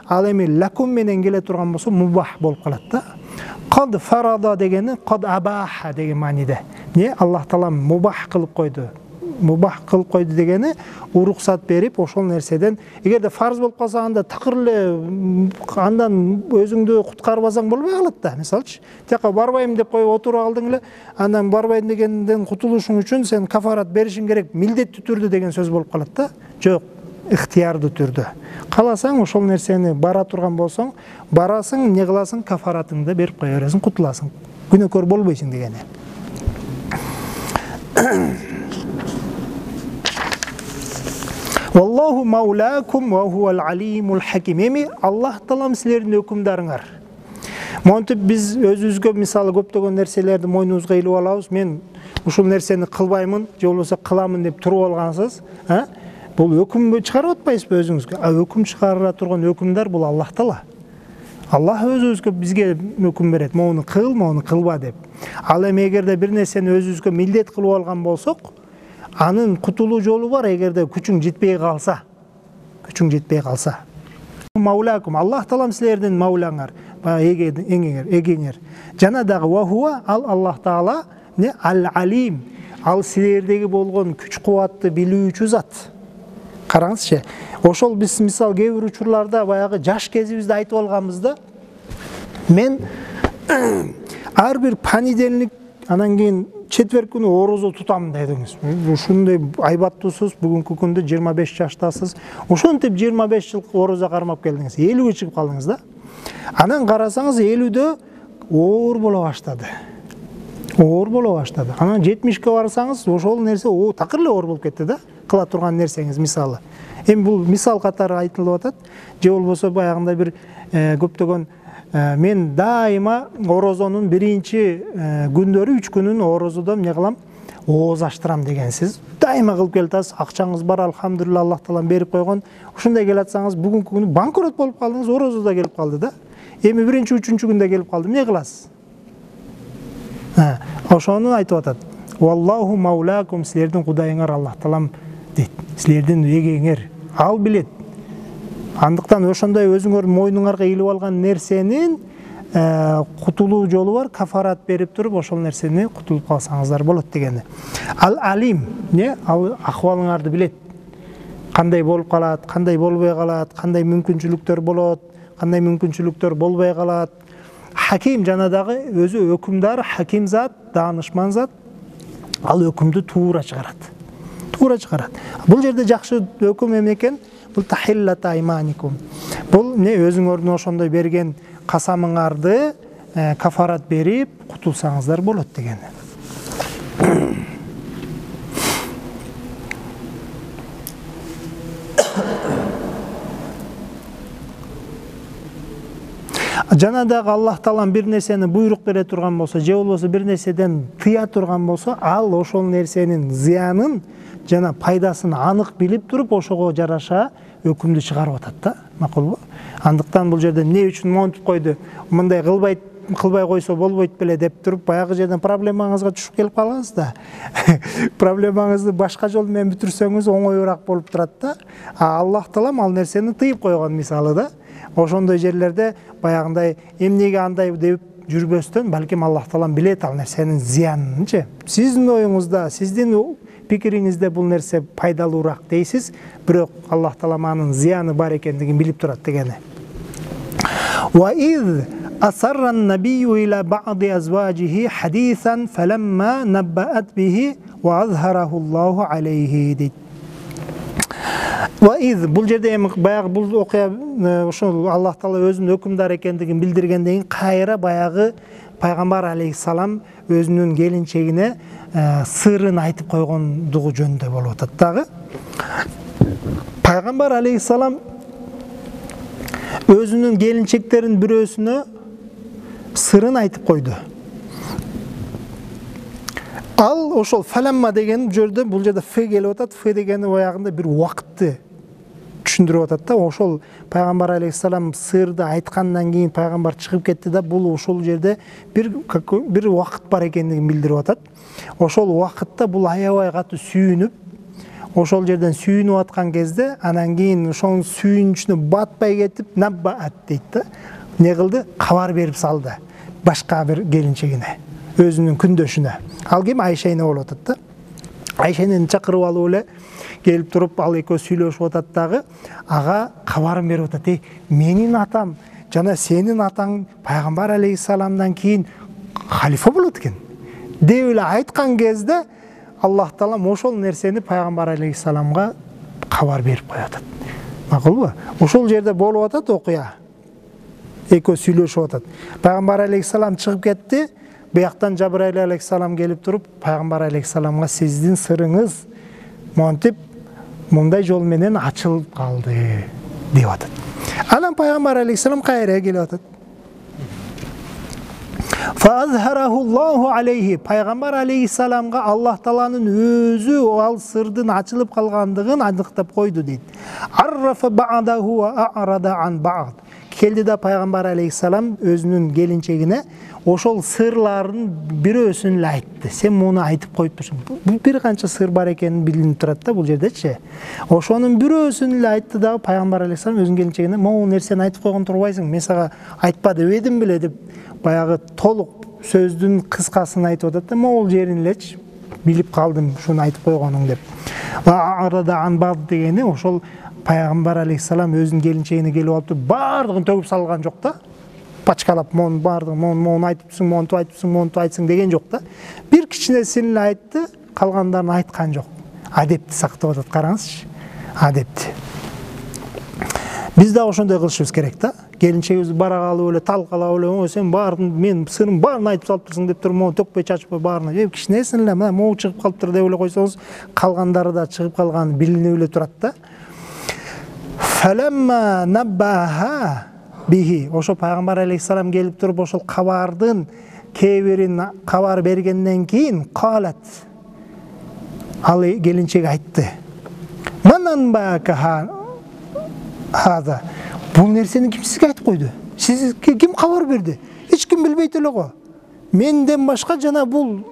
Ал эми лакум менен келе турган болсо мубах болуп калат да. Кад фарада дегени кад абаха деген мааниде. Не Аллах Таала мубах кылып койду. Мубах кылып койду дегени уруксат берип, ошол нерседен эгерде фарз болуп калса, анда такыр эле андан өзүңдү куткарбасаң болбой калат да. Мисалчы, тияка барбайм деп коюп отуруп алдың эле, андан барбайм дегенден кутулушуң үчүн сен кафарат беришиң керек, милдеттүү түрдө деген сөз болуп калат да. Жок, ыктыярдуу түрдө. Каласаң ошол нерсени бара турган болсоң, барасың, не кыласың, кафаратыңды берип кое бересиң, кутуласың. Күнөөкөр болбойсуң дегени. Wallahu maulakum wa huwal alimul hakim. Эми Аллах Таалам силердин өкүмдарыңар. Монтип биз өзүбүзгө мисалы көптөгөн нерселерди мойнубузга илип алабыз. Мен ушул нерсени кылбаймын, же болбосо кыламын деп туруп алгансыз, бул өкүм чыгарып атпайсызбы өзүңүзгө? Өкүм чыгара турган өкүмдар бул Аллах Таала. Аллах өзүбүзгө бизге өкүм берет, моуну кыл, моуну кылба деп. Ал эми эгерде бир нерсени өзүбүзгө милдет кылып алган болсок, анын кутулуу жолу бар, эгерде күчүң жетпей калса. Күчүң жетпей калса. Маулакум, Аллах Таалам силердин маулаңар, эгеңер. Жана дагы ва хуа, ал Аллах Таала не ал-алим, ал силердеги болгон күч кубатты билүүчү зат. Караңызчы, ошол биз мисал кээ бир учурларда баягы жаш кезибизде айтып алганбыз да. Мен ар бир понедельник, анан кийин четверг күнү орозо тутам дедиңиз. Ушундай айбаттуусуз, бүгүнкү күндө 25 жаштасыз. Ошентип 25 жыл орозо кармап келдиңиз. 50-ге чыгып калдыңыз да. Анан карасаңыз 50-дө оор боло баштады. Оор боло баштады. Анан 70-ке барсаңыз, ошол нерсе такыр эле оор болуп кетти да. Кыла турган нерсеңиз мисалы. Эми бул мисал катары айтылып атат. Же болбосо баягындай бир көптөгөн мен дайыма орозонун биринчи күндөрү 3 күнүн орозодо эмне кылам? Ооз аштырам дегенсиз. Дайыма кылып келатасыз, акчаңыз бар, алхамдулилла, Аллах Таалам берип койгон. Ушундай келатсаңыз, бүгүнкү күнү банкрот болуп калдыңыз, орозодо келип калды да. Эми биринчи, үчүнчү күндө келип калды. Эмне кыласыз? Ошону айтып атат. Wallahu maulakum, силердин кудайыңар Аллах Таалам дейт. Силердин эгеңер. Ал билет. Андыктан ошондой өзүңөр мойнуңарга илип алган нерсенин кутулуу жолу бар, кафарат берип туруп ошол нерсени кутулуп калсаңыздар болот дегени. Ал-алим, не? Ал акыбалыңарды билет. Кандай болуп калат, кандай болбой калат, кандай мүмкүнчүлүктөр болот, кандай мүмкүнчүлүктөр болбой калат. Хаким жана дагы өзү өкүмдар, хаким зат, даанышман зат. Ал өкүмдү туура чыгарат. туура чыгарат. Бул жерде жакшы өкүм эме экен? Бул тахиллат айманикум. Бул эмне өзүңөрдүн ошондой берген касамыңарды кафарат берип кутулсаңыздар болот деген. Жана дагы Аллах Таалам бир нерсени буйрук бере турган болсо, же болбосо бир нерседен тыя турган болсо, ал ошол нерсенин зыянын жана пайдасын анык билип туруп, ошого жараша өкүмдү чыгарып атат да. Макулбу? Андыктан бул жерде эмне үчүн монтип койду, мындай кылбай койсо болбойт беле деп туруп, баягы жерден проблемаңызга түшүп келип каласыз да. Проблемаңызды башка жол менен бүтүрсөңүз оңоюраак болуп турат да. Аллах Таалам ал нерсени тыйып койгон мисалы да. Ошондой жерлерде баягындай эмнеге андай деп жүрбөстөн, балким Аллах Таалам билет ал нерсенин зыянынчы. Сиздин оюңузда, сиздин пикириңизде бул нерсе пайдалуураак дейсиз, бирок Аллах Таалам анын зыяны бар экендигин билип турат дегени. Wa iz asarra an-nabiyyu ila ba'di azwajihi hadithan falamma nabba'at bihi wa azharahu Allahu alayhi. Бул жерде баягы бул окуя ошол Аллах Таала өзүнүн өкүмдар экендигин билдиргенден кийин кайра баягы пайгамбар алейхиссалам өзүнүн келинчегине сырын айтып койгондугу жөнүндө болуп атат дагы. Пайгамбар алейхиссалам өзүнүн келинчектеринин бирөөсүнө сырын айтып койду. Ал ошол фаламма деген жерде бул жерде ф келип атат. Ф дегени баягында бир убакытты түшүндүрүп атат да. Ошол пайгамбар алейхиссалам сырды айткандан кийин пайгамбар чыгып кетти да, бул ошол жерде бир убакыт бар экендигин билдирип атат. Ошол убакытта бул аябай катуу сүйүнүп, ошол жерден сүйүнүп аткан кезде анан кийин ошонун сүйүнүчүнө батпай кетип наббаат дейт да. Не кылды? Кабар берип салды башка бир келинчегине, өзүнүн күндөшүнө. Ал ким? Айша эне болуп атат да. Айша энени чакырып алып эле келип туруп, ал экөө сүйлөшүп атат дагы, ага кабарын берип атат. Менин атам жана сенин атаң пайгамбар алейхиссаламдан кийин халифа болот экен деп эле айткан кезде Аллах Таалам ошол нерсени пайгамбар алейхиссаламга кабар берип коюп атат. Макулбу? Ошол жерде болуп атат окуя. Экөө сүйлөшүп атат. Пайгамбар алейхиссалам чыгып кетти. Буяктан Жабраил алейхиссалам келип туруп, пайгамбар алейхиссаламга сиздин сырыңыз монтип мындай жол менен ачылып калды деп атат. Анан пайгамбар алейхиссалам кайра келип атат. Фазхараху Аллаху алейхи. Пайгамбар алейхиссаламга Аллах Тааланын өзү ал сырдын ачылып калгандыгын аныктап койду дейт. Аррафа ба'даху ва а'рада ан ба'д. Келди да пайгамбар алейхиссалам өзүнүн келинчегине ошол сырлардын бирөөсүн эле айтты. Сен муну айтып коюптурсуң. Бул бир канча сыр бар экенин билинип турат да бул жердечи. Ошонун бирөөсүн эле айтты да пайгамбар алейхиссалам өзүнүн келинчегине могу нерсени айтып койгон турбайсың. Мен сага айтпа деп эдим беле деп баягы толук сөздүн кыскасын айтып атат да, могул жерин элечи билип калдым шуну айтып койгонуң деп. Ва арада ан бад дегени ошол пайгамбар алейхиссалам өзүнүн келинчегине келип алып бардыгын төгүп салган жок да. Пачкалап монун бардыгын монун айтыпсың, монтуп айтыпсың, монтуп айтсың деген жок да. Бир кичинесин эле айтты, калгандарын айткан жок. Адепти сактап атат, караңызчы. Адепти. Биз да ошондой кылышыбыз керек да. Келинчегибизди бара калып эле талкалап эле, сен баарын мен сырым баарын айтып салыптырсың деп туруп, мону төкпөй чачпай баарына, кичинесин эле мына могу чыгып калыптыр деп эле койсоңуз, калгандары да чыгып калганы билинип эле турат да. Фаламма наббаха бихи. Ошо пайгамбар алейхиссалам келип туруп ошол кабардын кээ-бирин кабар бергенден кийин калат. Ал келинчеги айтты. Манан бака хаза. Бул нерсени ким сизге айтып койду? Сизге ким кабар берди? Эч ким билбейт эле го. Менден башка жана бул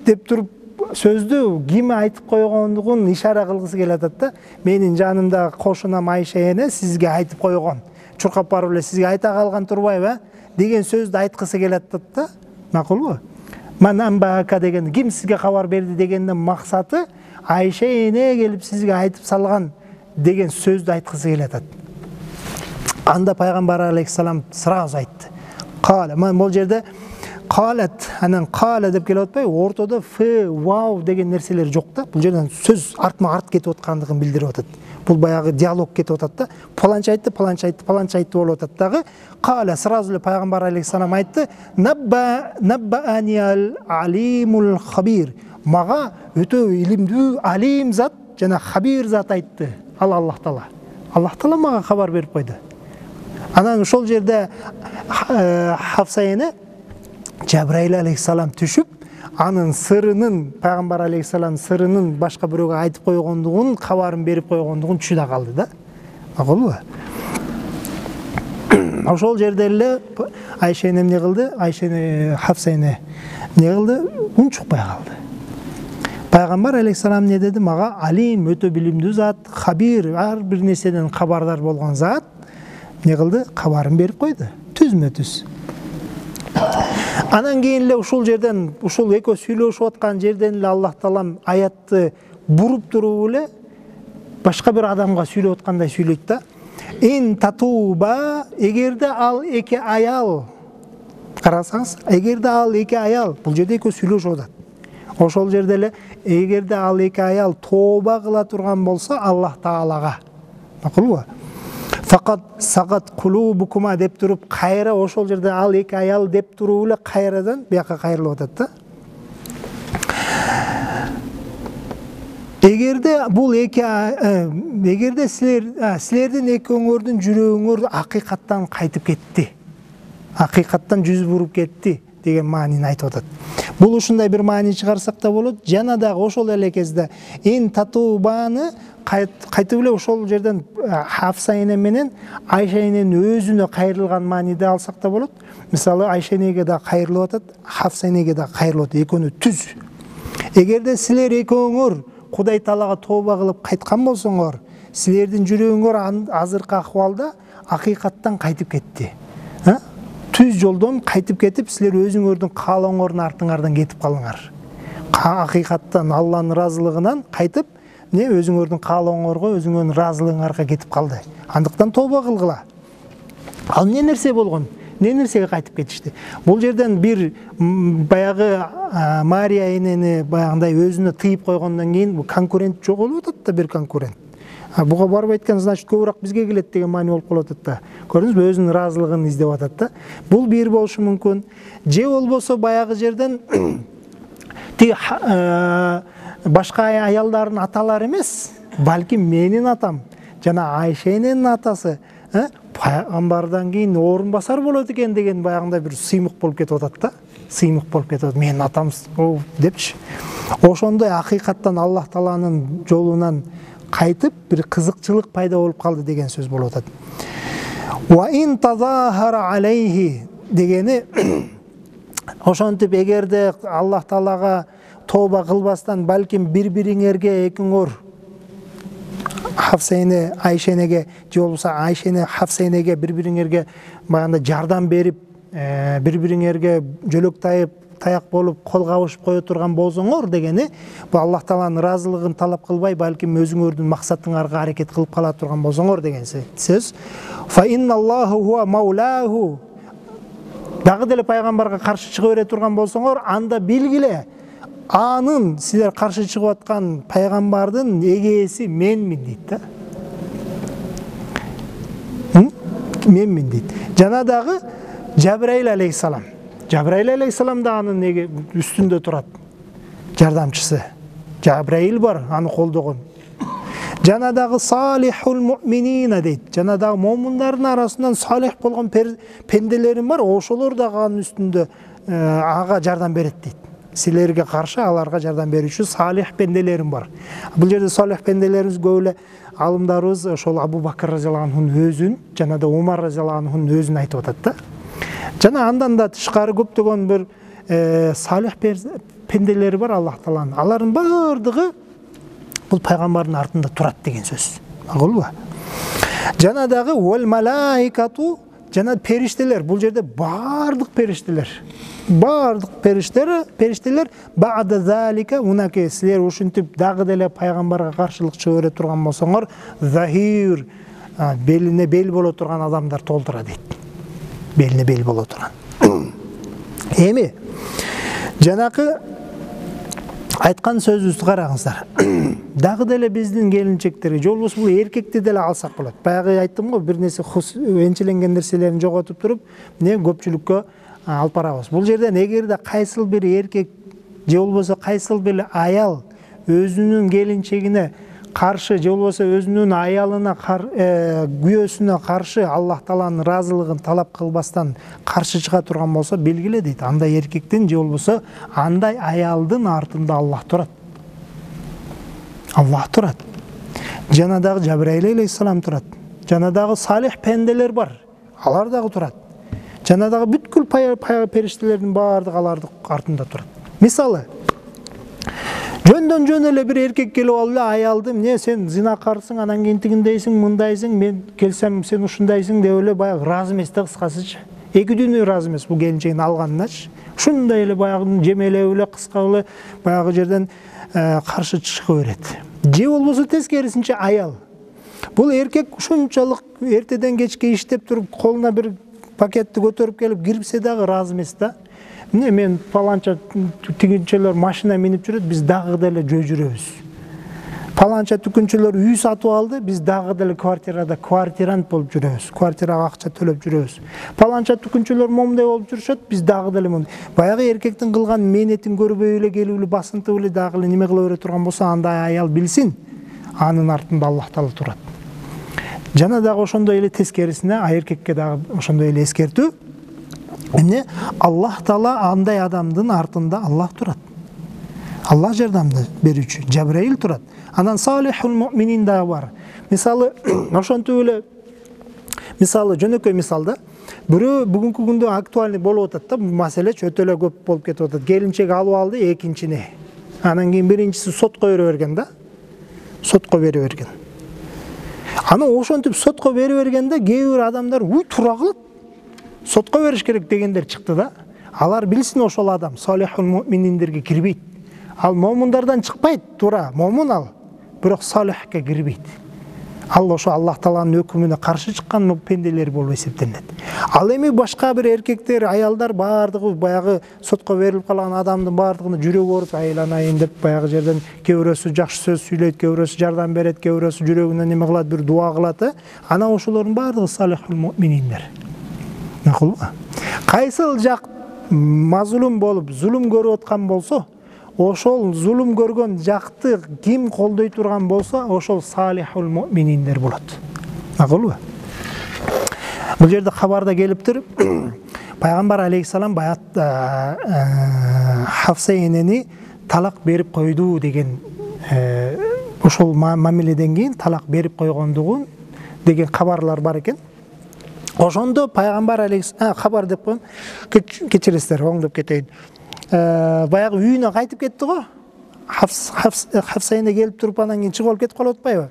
деп туруп сөздү ким айтып койгондугун ишара кылгысы келип атат да. Менин жанымда кошунам Айша эне сизге айтып койгон. Чуркап барып эле сизге айта калган турбайбы деген сөздү айткысы келип атат да. Макулбу? Манан бака деген ким сизге кабар берди дегенден максаты Айша эне келип сизге айтып салган деген сөздү айткысы келип атат. Анда пайгамбар алейхиссалам сразу айтты. Кала, бул жерде Қалат, анан қала деп келіп отпай, ортада ф, вау деген нәрселер жоқ та. Бұл жерден сөз артма-арт кетіп отқандығын білдіріп отады. Бұл баяғы диалог кетіп отады да. Паланча айтты болып отады дағы. Қала сразу эле пайғамбар алейхиссалам айтты: "Наббааниял алимул хабир." Маға өтө илимдүү алим зат жана хабир зат айтты. Ал Аллах Таала. Аллах Таала маға хабар беріп қойды. Анан ошол жерде Хafsa эне Жабраил алейхиссалам түшүп, анын сырынын, пайгамбар алейхиссалам сырынын башка бирөөгө айтып койгондугун, кабарын берип койгондугун түшүнө калды да. Макулбу? Ошол жерде эле Айша эне эмне кылды? Хafsa эне эмне кылды? Унчукпай калды. Пайгамбар алейхиссалам не деди? Мага алим, өтө билимдүү зат, хабир, ар бир нерседен кабардар болгон зат не кылды? Кабарын берип койду. Түзмө-түз. Анан кейін эле ушул жерден, ушул экөө сүйлөшүп аткан жерден эле Аллах Таалам аятты буруп туруп эле башка бир адамга сүйлөп аткандай сүйлөйт да. Ин татуба, эгерде ал эки аял, карасаңыз, эгерде ал эки аял, бул жерде экөө сүйлөшүп атат. Ошол жерде эле эгерде ал эки аял тооба кыла турган болсо Аллах Таалага. Макулбу? Фақат сағат кулубукума деп туруп, кайра ошол жерде ал эки аял деп туруп эле кайрадан бияка кайрылып атат да. Эгерде бул эгерде силердин экөөңөрдүн жүрөгүңөр акыйкаттан кайтып кетти, акыйкаттан жүз буруп кетти деген маанини айтып атат. Бул ушундай бир маани чыгарсак да болот. Жана дагы ошол эле кезде ин татубаны кайтып эле ошол жерден Хafsa эне менен Айша эненин өзүнө кайрылган мааниде алсак да болот. Мисалы Айша энеге да кайрылып атат, Хafsa энеге да кайрылып атат, экөөнү түз. Эгерде силер экөөңөр Кудай Таалага тооба кылып кайткан болсоңор, силердин жүрөгүңөр азыркы акыбалда акыйкаттан кайтып кетти. Түз жолдон кайтып кетип, силер өзүңөрдүн каалооңордун артыңардан кетип калыңар. Акыйкаттан Алланын ыраазылыгынан кайтып, өзүңөрдүн каалооңорго, өзүңөрдүн ыраазылыгыңарга кетип калды. Андыктан тооба кылгыла. Ал эмне нерсе болгон? Эмне нерсеге кайтып кетишти? Бул жерден бир баягы Мария энени баягындай өзүнө тыйып койгондон кийин бул конкурент жоголуп атат да, бир конкурент. Буга барып айткан, значит, көбүрөөк бизге келет деген маани болуп калып атат да. Көрдүңүзбү, өзүнүн ыраазылыгын издеп атат да. Бул бир болушу мүмкүн. Же болбосо баягы жерден башка аялдардын аталары эмес, балким менин атам жана Айша эненин атасы пайгамбардан кийин орун басар болот экен деген баягындай бир сыймык болуп кетип атат да. Сыймык болуп кетип атат. Менин атам депчи. Ошондой акыйкаттан Аллах Тааланын жолунан кайтып бир кызыкчылык пайда болуп калды деген сөз болуп атат. Ва ин тазахара алейхи дегени ошентип эгерде Аллах Таалага тооба кылбастан балким бири-бириңерге экөөңөр Хafsa эне Айша энеге, же болбосо Айша эне Хafsa энеге бири-бириңерге баганда жардам берип, бири-бириңерге жөлөк тайып, таяк болуп, кол кабышып кое турган болсоңор дегени, бул Аллах Тааланын ыраазылыгын талап кылбай, балким өзүңөрдүн максатыңарга аракет кылып кала турган болсоңор деген сөз. Фа инналлаху хуа маулаху. Дагы деле пайгамбарга каршы чыга бере турган болсоңор, анда билгиле, анын силер каршы чыгып аткан пайгамбардын эгеси менмин дейт да. Менмин дейт. Жана дагы Жабраил алейхиссалам. Жабраил алейхиссалам да анын үстүндө турат. Жардамчысы. Жабраил бар, аны колдогон. Жана дагы салихул муъминина дейт. Жана дагы момундардын арасынан салих болгон пенделерим бар, ошолор дагы анын үстүндө ага жардам берет дейт. Силерге каршы аларга жардам берүүчү салих пенделерим бар. Бул жерде салих пенделерибиз көп эле алымдарыбыз ошол Абу Бакыр разияллаху анхунун өзүн, жана да Умар разияллаху анхунун өзүн айтып атат да. Жана андан да тышкары көптөгөн бир салих пенделери бар Аллах Тааланын. Алардын баардыгы бул пайгамбардын артында турат деген сөз. Макулбу? Жана дагы вал малаикату, жана периштелер, бул жерде баардык периштелер. Баардык периштелер ба'да залика, унаке силер ушинтип дагы деле пайгамбарга каршылык чыга бере турган болсоңор, захир, белине бел боло турган адамдар толтура дейт. Белине бел боло турган. Эми жанакы айткан сөзүбүздү караңыздар. Дагы деле биздин келинчектерге же болбосо бул эркекти деле алсак болот. Баягы айттым го, бир нерсе энчеленген нерселерин жоготуп туруп, эмне көпчүлүккө алып барабыз. Бул жерден эгерде кайсыл бир эркек же болбосо кайсыл бир аял өзүнүн келинчегине каршы же болбосо өзүнүн аялына күйөөсүнө каршы Аллах Тааланын ыраазылыгын талап кылбастан каршы чыга турган болсо, белгиле дейт. Андай эркектин же болбосо андай аялдын артында Аллах турат. Аллах турат. Жана дагы Жабраил алейхиссалам турат. Жана дагы салих пенделер бар. Алар дагы турат. Жана дагы бүткүл периштелердин баардыгы алардын артында турат. Мисалы, жөндөн жөн эле бир эркек келип алып эле аялды, эмне сен зинакарсың, анан кийин тигиндейсиң, мындайсың, мен келсем сен ушундайсың деп эле баягы ыраазы эмес да, кыскасычы. Экидүнү ыраазы эмес бул келинчегин алганыначы. Ушундай эле баягы жемелеп эле, кыска эле баягы жерден каршы чыга берет. Же болбосо тескерисинче аял. Бул эркек ушунчалык эртеден кечке иштеп туруп, колуна бир пакетти көтөрүп келип кирипсе дагы ыраазы эмес да. Эмне мен паланча тигинчелер машина минип жүрөт, биз дагы деле жөө жүрөбүз. Паланча түкүнчөлөр үй сатып алды, биз дагы деле квартирада квартирант болуп жүрөбүз. Квартирага акча төлөп жүрөбүз. Паланча түкүнчөлөр момундай болуп жүрүшөт, биз дагы деле момундай. Баягы эркектин кылган мээнетин көрбөй эле келип басынтып эле дагы эле неме кыла бере турган болсо, андай аял билсин, анын артында Аллах Таала турат. Жана дагы ошондой эле тескерисине эркекке дагы ошондой эле эскертүү. Эмне? Аллах Таала андай адамдын артында Аллах турат. Аллах жардамды берүүчү, Жабраил турат. Анан салихул муъминин да бар. Мисалы, ошонтип эле мисалы жөнөкөй мисалда, бирөө бүгүнкү күндө актуальный болуп атат да, бул маселе өтө эле көп болуп кетип атат. Келинчеги алып алды экинчини. Анан кийин биринчиси сотко бере берген да. Сотко бере берген. Анан ошентип сотко бере бергенде кээ бир адамдар тура кылат. Сотко бериш керек дегендер чыкты да. Алар билсин, ошол адам салихул муъмининдерге кирбейт. Ал момундардан чыкпайт, туура, момун ал, бирок салихке кирбейт. Ал ошо Аллах Тааланын өкүмүнө каршы чыккан пенделер болуп эсептелет. Ал эми башка бир эркектер, аялдар баардыгы баягы сотко берилип калган адамдын баардыгына жүрөгү ооруп айланайын деп баягы жерден кээ бирөөсү жакшы сөз сүйлөйт, кээ бирөөсү жардам берет, кээ бирөөсү жүрөгүнөн неме кылат, бир дуа кылат. Анан ошолордун баардыгы салихул муъмининдер. Кайсыл жак мазлум болуп, зулум көрүп аткан болсо, ошол зулум көргөн жакты ким колдой турган болсо, ошол салихул муъмининдер болот. Макулбу? Бул жерде кабарда келиптир. Пайгамбар алейхиссалам баят Хафса энени талак берип койду деген, ошол мамиледен кийин талак берип койгондугун деген кабарлар бар экен. Ошондо пайгамбар алейхиссалам кабар деп коем, кечиресиздер, оңдоп кетейин. Баягы үйүнө кайтып кетти го. Хафса эне келип туруп анан кийин чыгып алып кетип калып атпайбы?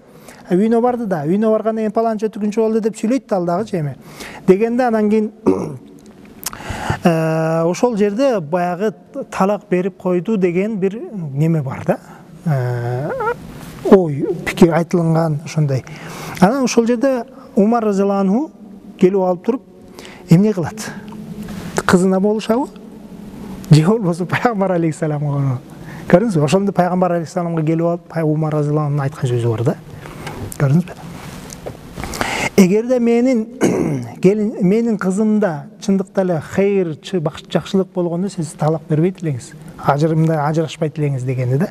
Үйүнө барды да, үйүнө баргандан кийин паланча түгүнчү болду деп сүйлөйт да ал дагы эми. Дегенде анан кийин ошол жерде баягы талак берип койду деген бир неме бар да. Ой, пикир айтылган ошондой. Анан ошол жерде Умар разияллаху анху келип алып туруп эмне кылат? Кызына болушабы? Же болбосо пайгамбар алейхиссаламга. Көрдүңүзбү? Ошондо пайгамбар алейхиссаламга келип алып Умар разияллаху анху айткан сөзү бар да. Көрдүңүзбү? Эгерде менин кызымда чындыкта эле хайыр, жакшылык болгондо сиз талак бербейт элеңиз. Ажырашпайт элеңиз дегени да.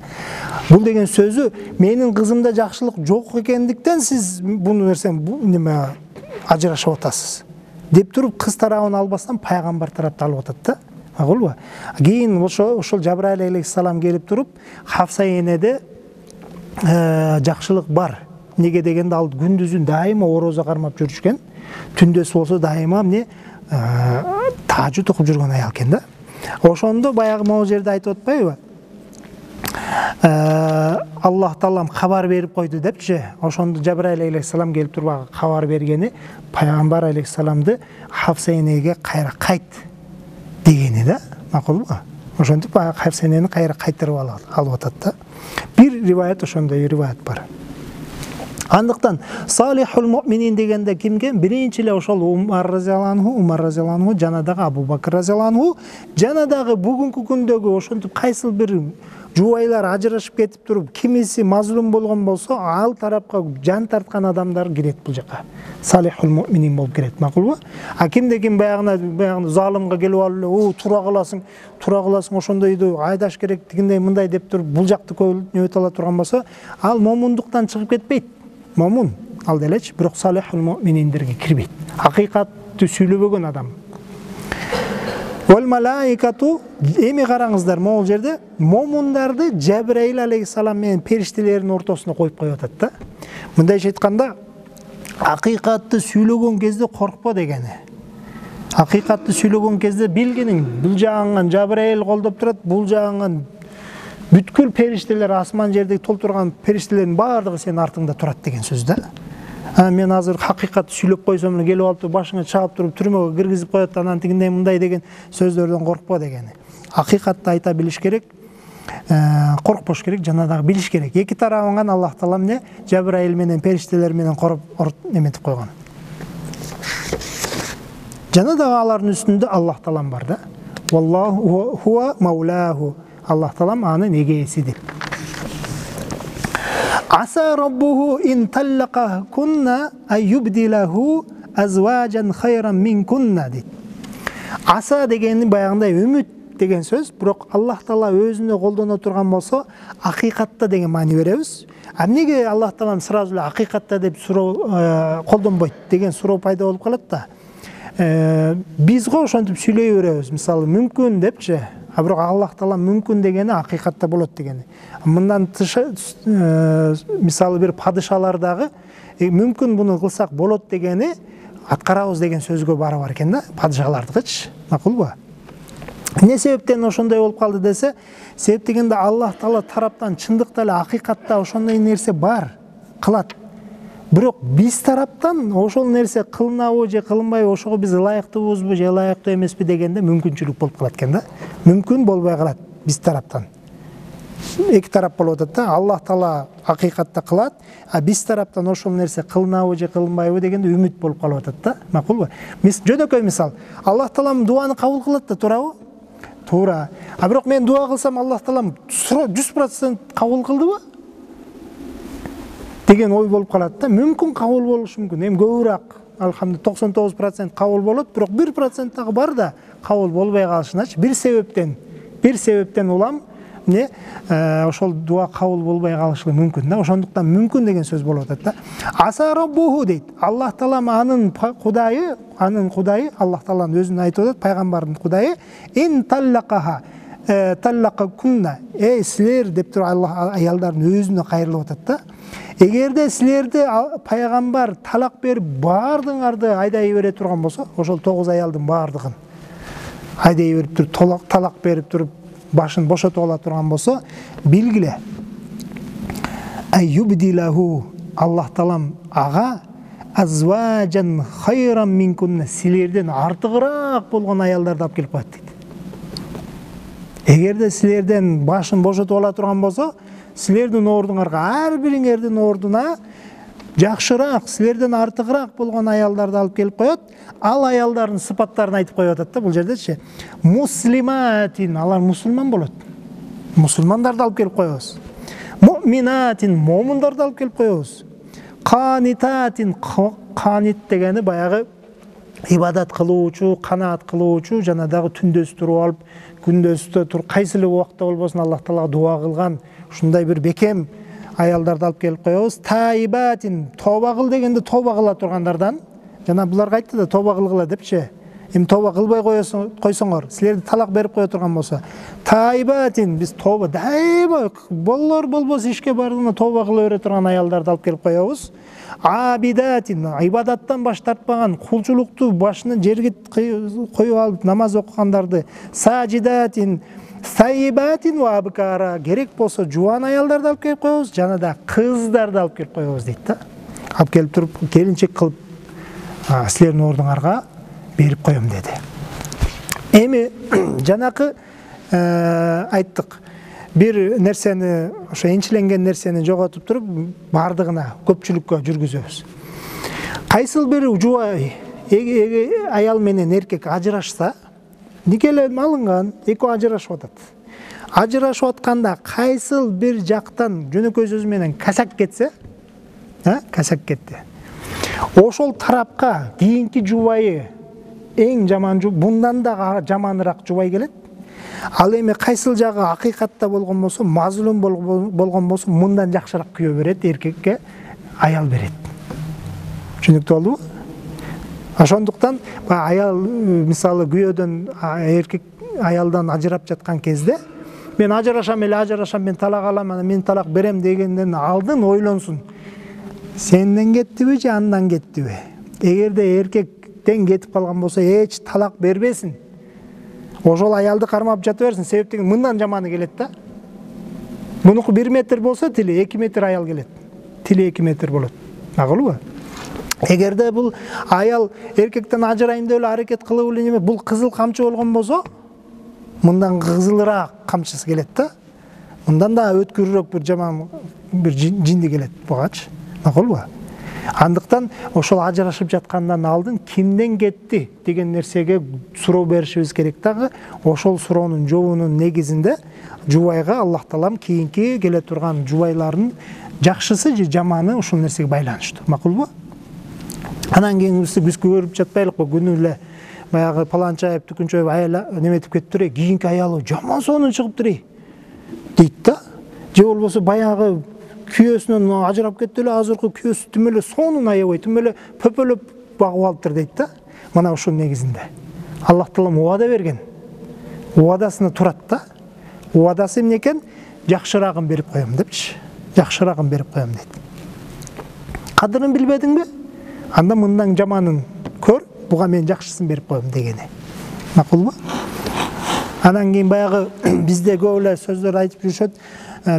Бул деген сөзү менин кызымда жакшылык жок экендиктен сиз буну нерсени неме ажырашып атасыз деп туруп, кыз тарабын албастан пайгамбар тарапты алып атат да. Макулбу? Кийин ошол Жабраил алейхиссалам келип туруп, Хафса энеде жакшылык бар. Неге дегенде ал күндүзүн дайыма орозо кармап жүрүшкен, түндөсү болсо дайыма эмне тажуд окуп жүргөн аял экен да. Ошондо баягы могу жерде айтып атпайбы? Аллах Таалам кабар берип койду депчи. Ошондо Жабраил алейхиссалам келип туруп кабар бергени пайгамбар алейхиссаламды Хафса энеге кайра кайт дегени да. Макулбу? Ошентип баягы Хафса энени кайра кайтырып алып атат да. Бир риваят ошондой риваят бар. Андыктан салихул муъминин дегенде кимге? Биринчи эле ошол Умар разияллаху анху, жана дагы Абу Бакр разияллаху анху, жана дагы бүгүнкү күндөгү ошентип кайсыл бир жубайлар ажырашып кетип туруп, кимиси мазлум болгон болсо, ал тарапка жан тарткан адамдар кирет бул жака. Салихул муъминин болуп кирет, макулбу? А кимде ким баягы залымга келип алып эле, тура кыласың, ошондойду айдаш керек, тигиндей мындай деп туруп, бул жакты көбөйт ала турган болсо, ал момундуктан чыгып кетпейт. Момун ал делечи, бирок салихул муъмининдерге кирбейт. Акыйкатты сүйлөбөгөн адам. Вал малаикату, эми караңыздар, могул жерде момундарды Жабраил алейхиссалам менен периштелердин ортосуна коюп коюп атат да. Мындайча айтканда, акыйкатты сүйлөгөн кезде коркпо дегени. Акыйкатты сүйлөгөн кезде билгениң, бул жагыңан Жабраил колдоп турат, бул жагыңан бүткүл периштелер, асман жердеги толтурган периштелердин баардыгы сенин артыңда турат деген сөз да. Мен азыр акыйкатты сүйлөп койсом эле келип алып башыңа чаап туруп түрмөгө киргизип коет, анан тигиндей мындай деген сөздөрдөн коркпо дегени. Акыйкатты айта билиш керек, коркпош керек, жана дагы билиш керек. Эки тарабыңан Аллах Таала эмне? Жабраил менен периштелер менен короп эметип койгон. Жана дагы алардын үстүндө Аллах Таала бар да. Валлаху хуа маулаху. Аллах Таала анын эгеси деп. Аса раббуху ин таллака кунна айюбдилаху азважан хайран мин кунна дейт. Аса дегени баягындай үмүт деген сөз, бирок Аллах Таала өзүнө колдоно турган болсо, акыйкатта деген маани беребиз. А эмнеге Аллах Таала сразу эле акыйкатта деп суроо колдонбойт деген суроо пайда болуп калат да. Биз го ошентип сүйлөй беребиз, мисалы мүмкүн депчи. А бирок Аллах Таала мүмкүн дегени акыйкатта болот дегени. Мындан тышы мисалы бир падышалар дагы мүмкүн буну кылсак болот дегени аткарабыз деген сөзгө бар экен да, падышалардыкычы. Макулбу? Эмне себептен ошондой болуп калды десе, себеп дегенде Аллах Таала тараптан чындыкта эле акыйкатта ошондой нерсе бар, кылат. Бирок биз тараптан ошол нерсе кылынабы же кылынбайбы, ошого биз ылайыктуубузбу же ылайыктуу эмеспи дегенде мүмкүнчүлүк болуп калат экен да. Мүмкүн болбой калат биз тараптан. Эки тарап болуп атат да. Аллах Таала акыйкатта кылат, а биз тараптан ошол нерсе кылынабы же кылынбайбы дегенде үмүт болуп калып атат да. Макулбу? Жөнөкөй мисал. Аллах Таала дуаны кабыл кылат да, туурабы? Туура. А бирок мен дуа кылсам Аллах Таала 100% кабыл кылдыбы? Деген ой болуп калат да. Мүмкүн кабыл болушу мүмкүн. Эми көбүрөөк, алхамдулилlah 99% кабыл болот, бирок 1% дагы бар да кабыл болбой калышыначы. Bir себептен улам не ошол дуа кабыл болбой калышы мүмкүн да. Ошондуктан мүмкүн деген сөз болуп атат да. Аса раббуху дейт. Аллах Таала анын Кудайы, Аллах Тааланын өзүнө айтып атат, пайгамбардын Кудайы, ин таллакаха таллака кунна. Силер деп туруп Аллах аялдардын өзүнө кайрылып атат да. Эгерде силерде пайгамбар талак берип баардыгыңарды айдай бере турган болсо, ошол 9 аялдын баардыгын айдай берип туруп, талак берип туруп, башын бошотуп ала турган болсо, билгиле. Айюбдилаху, Аллах Таалам ага азважан хайран минкунна, силерден артыгыраак болгон аялдарды алып келип коет дейт. Эгерде силерден башын бошотуп ала турган болсо, силердин ордуңарга, ар бириңердин ордуна жакшыраак, силерден артыгыраак болгон аялдарды алып келип коет. Ал аялдардын сыпаттарын айтып коюп атат да бул жердечи. Муслиматин, алар мусулман болот. Мусулмандарды алып келип коебуз. Муъминатин, момундарды алып келип коебуз. Канитатин, канит дегени баягы ибадат кылуучу, канаат кылуучу, жана дагы түндөс туруп алып, күндөстө туруп, кайсы эле убакта болбосун Аллах Таалага дуа кылган ушундай бир бекем аялдарды алып келип коебуз. Таибатин, тоба кыл дегенде тоба кыла тургандардан, жана буларга айтты да тоба кылгыла депчи. Эми тоба кылбай койсоңор, силерди талак берип кое турган болсо, таибатин, биз тоба дайыма болор болбос ишке бардыгына тоба кыла бере турган аялдарды алып келип коебуз. Абидатин, ибадаттан баш тартпаган, кулчулукту башынан жерге коюп алып намаз окугандарды. Сажидатин, сайибатин ва абкара, керек болсо жуан аялдарды алып келип коебуз, жана да кыздарды алып келип коебуз дейт да. Алып келип туруп келинчек кылып силердин ордуңарга берип коем деди. Эми жанакы айттык. бир нерсени, ошо энчиленген нерсени жоготуп туруп бардыгына көпчүлүккө жүргүзөбүз. Кайсыл бир жубай аял менен эркек ажырашса, никелен алынган, экөө ажырашып атат. Ажырашып атканда кайсыл бир жактан жөнөкөй сөз менен касак кетсе, касак кетти. Ошол тарапка кийинки жубайы эң жаман bundan да жаманыраак жубай келет. Ал эми кайсыл жагы акыйкатта болгон болсо, мазлум болгон болсо, мындан жакшыраак күйөө берет, эркекке аял берет. Түшүнүктүү болдубу? Ошондуктан аял мисалы күйөөдөн эркек аялдан ажырап жаткан кезде мен ажырашам, мен талак алам, мен талак берем дегенден алдын ойлонсун. Сенден кеттиби же андан кеттиби? Эгерде эркектен кетип калган болсо, эч талак бербесин. Ошол аялды кармап жата берсин, себеп деген мындан жаманы келет да. Мунуку 1 метр болсо, тили 2 метр аял келет. Тили 2 метр болот. Макулбу? Эгерде бул аял эркектен ажырайын деп эле аракет кылып эле неме, бул кызыл камчы болгон болсо, мындан кызылыраак камчысы келет да. Мындан да өткүрүрөөк бир жаман бир жинди келет бугачы. Макулбу? Андыктан ошол ажырашып жаткандан алдын кимден кетти деген нерсеге суроо беришибиз керек дагы. Ошол суроонун жообунун негизинде жубайга Аллах таалам кийинки келе турган жубайлардын жакшысы же жаманы ушул нерсеге байланыштуу. Макулбу? Анан кийин биз көрүп жатпайлыкпы, күнү эле баягы паланча түкүнчө аял неметип кетиптир, кийинки аялы жаман сонун чыгыптыр дейт да. Же болбосо баягы күйөөсүнөн ажырап кетти эле, азыркы күйөөсү тим эле сонун аябай, тим эле пөпөлөп багып алыптыр дейт да. Мына ушул негизинде Аллах таалам убада берген. Убадасына турат да. Убадасы эмне экен? Жакшыраагын берип коем депчи. Жакшыраагын берип коем дейт. Кадырын билбедиңби? Анда мындан жаманын көр, буга мен жакшысын берип коем дегени. Макулбу? Анан кийин баягы бизде көп эле сөздөр айтып жүрүшөт.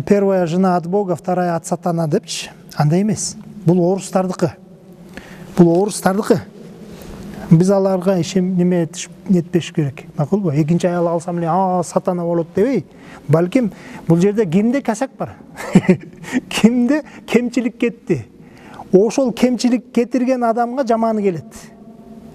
Первая жена от Бога, вторая от сатана депчи. Андай эмес. Бул орустардыкы. Биз аларга неме нетпеш керек. Макулбу? Экинчи аял алсам эле, сатана болот дебей. Балким бул жерде кимде касак бар? Кимде кемчилик кетти? Ошол кемчилик кетирген адамга жаманы келет.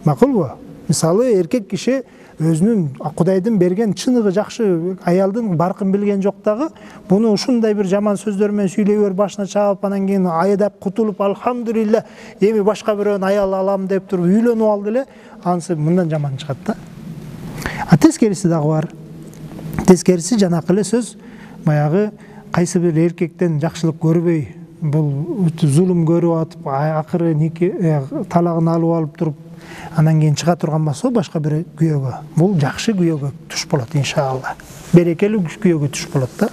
Макулбу? Мисалы эркек киши өзүнүн Кудайдын берген чыныгы жакшы аялдын баркын билген жок дагы, буну ушундай бир жаман сөздөр менен сүйлөй берип башына чаап, анан кийин айдап кутулуп, алхамдулилля, эми башка бирөөнү аял алам деп туруп үйлөнүп алды эле, анысы мындан жаман чыгат да. Тескериси дагы бар. Тескериси жанакы эле сөз, баягы кайсы бир эркектен жакшылык көрбөй, бул зулум көрүп атып, акыры талагын алып алып туруп, анан кийин чыга турган болсо башка бир күйөөгө, бул жакшы күйөөгө туш болот иншалла. Берекелүү күйөөгө туш болот да.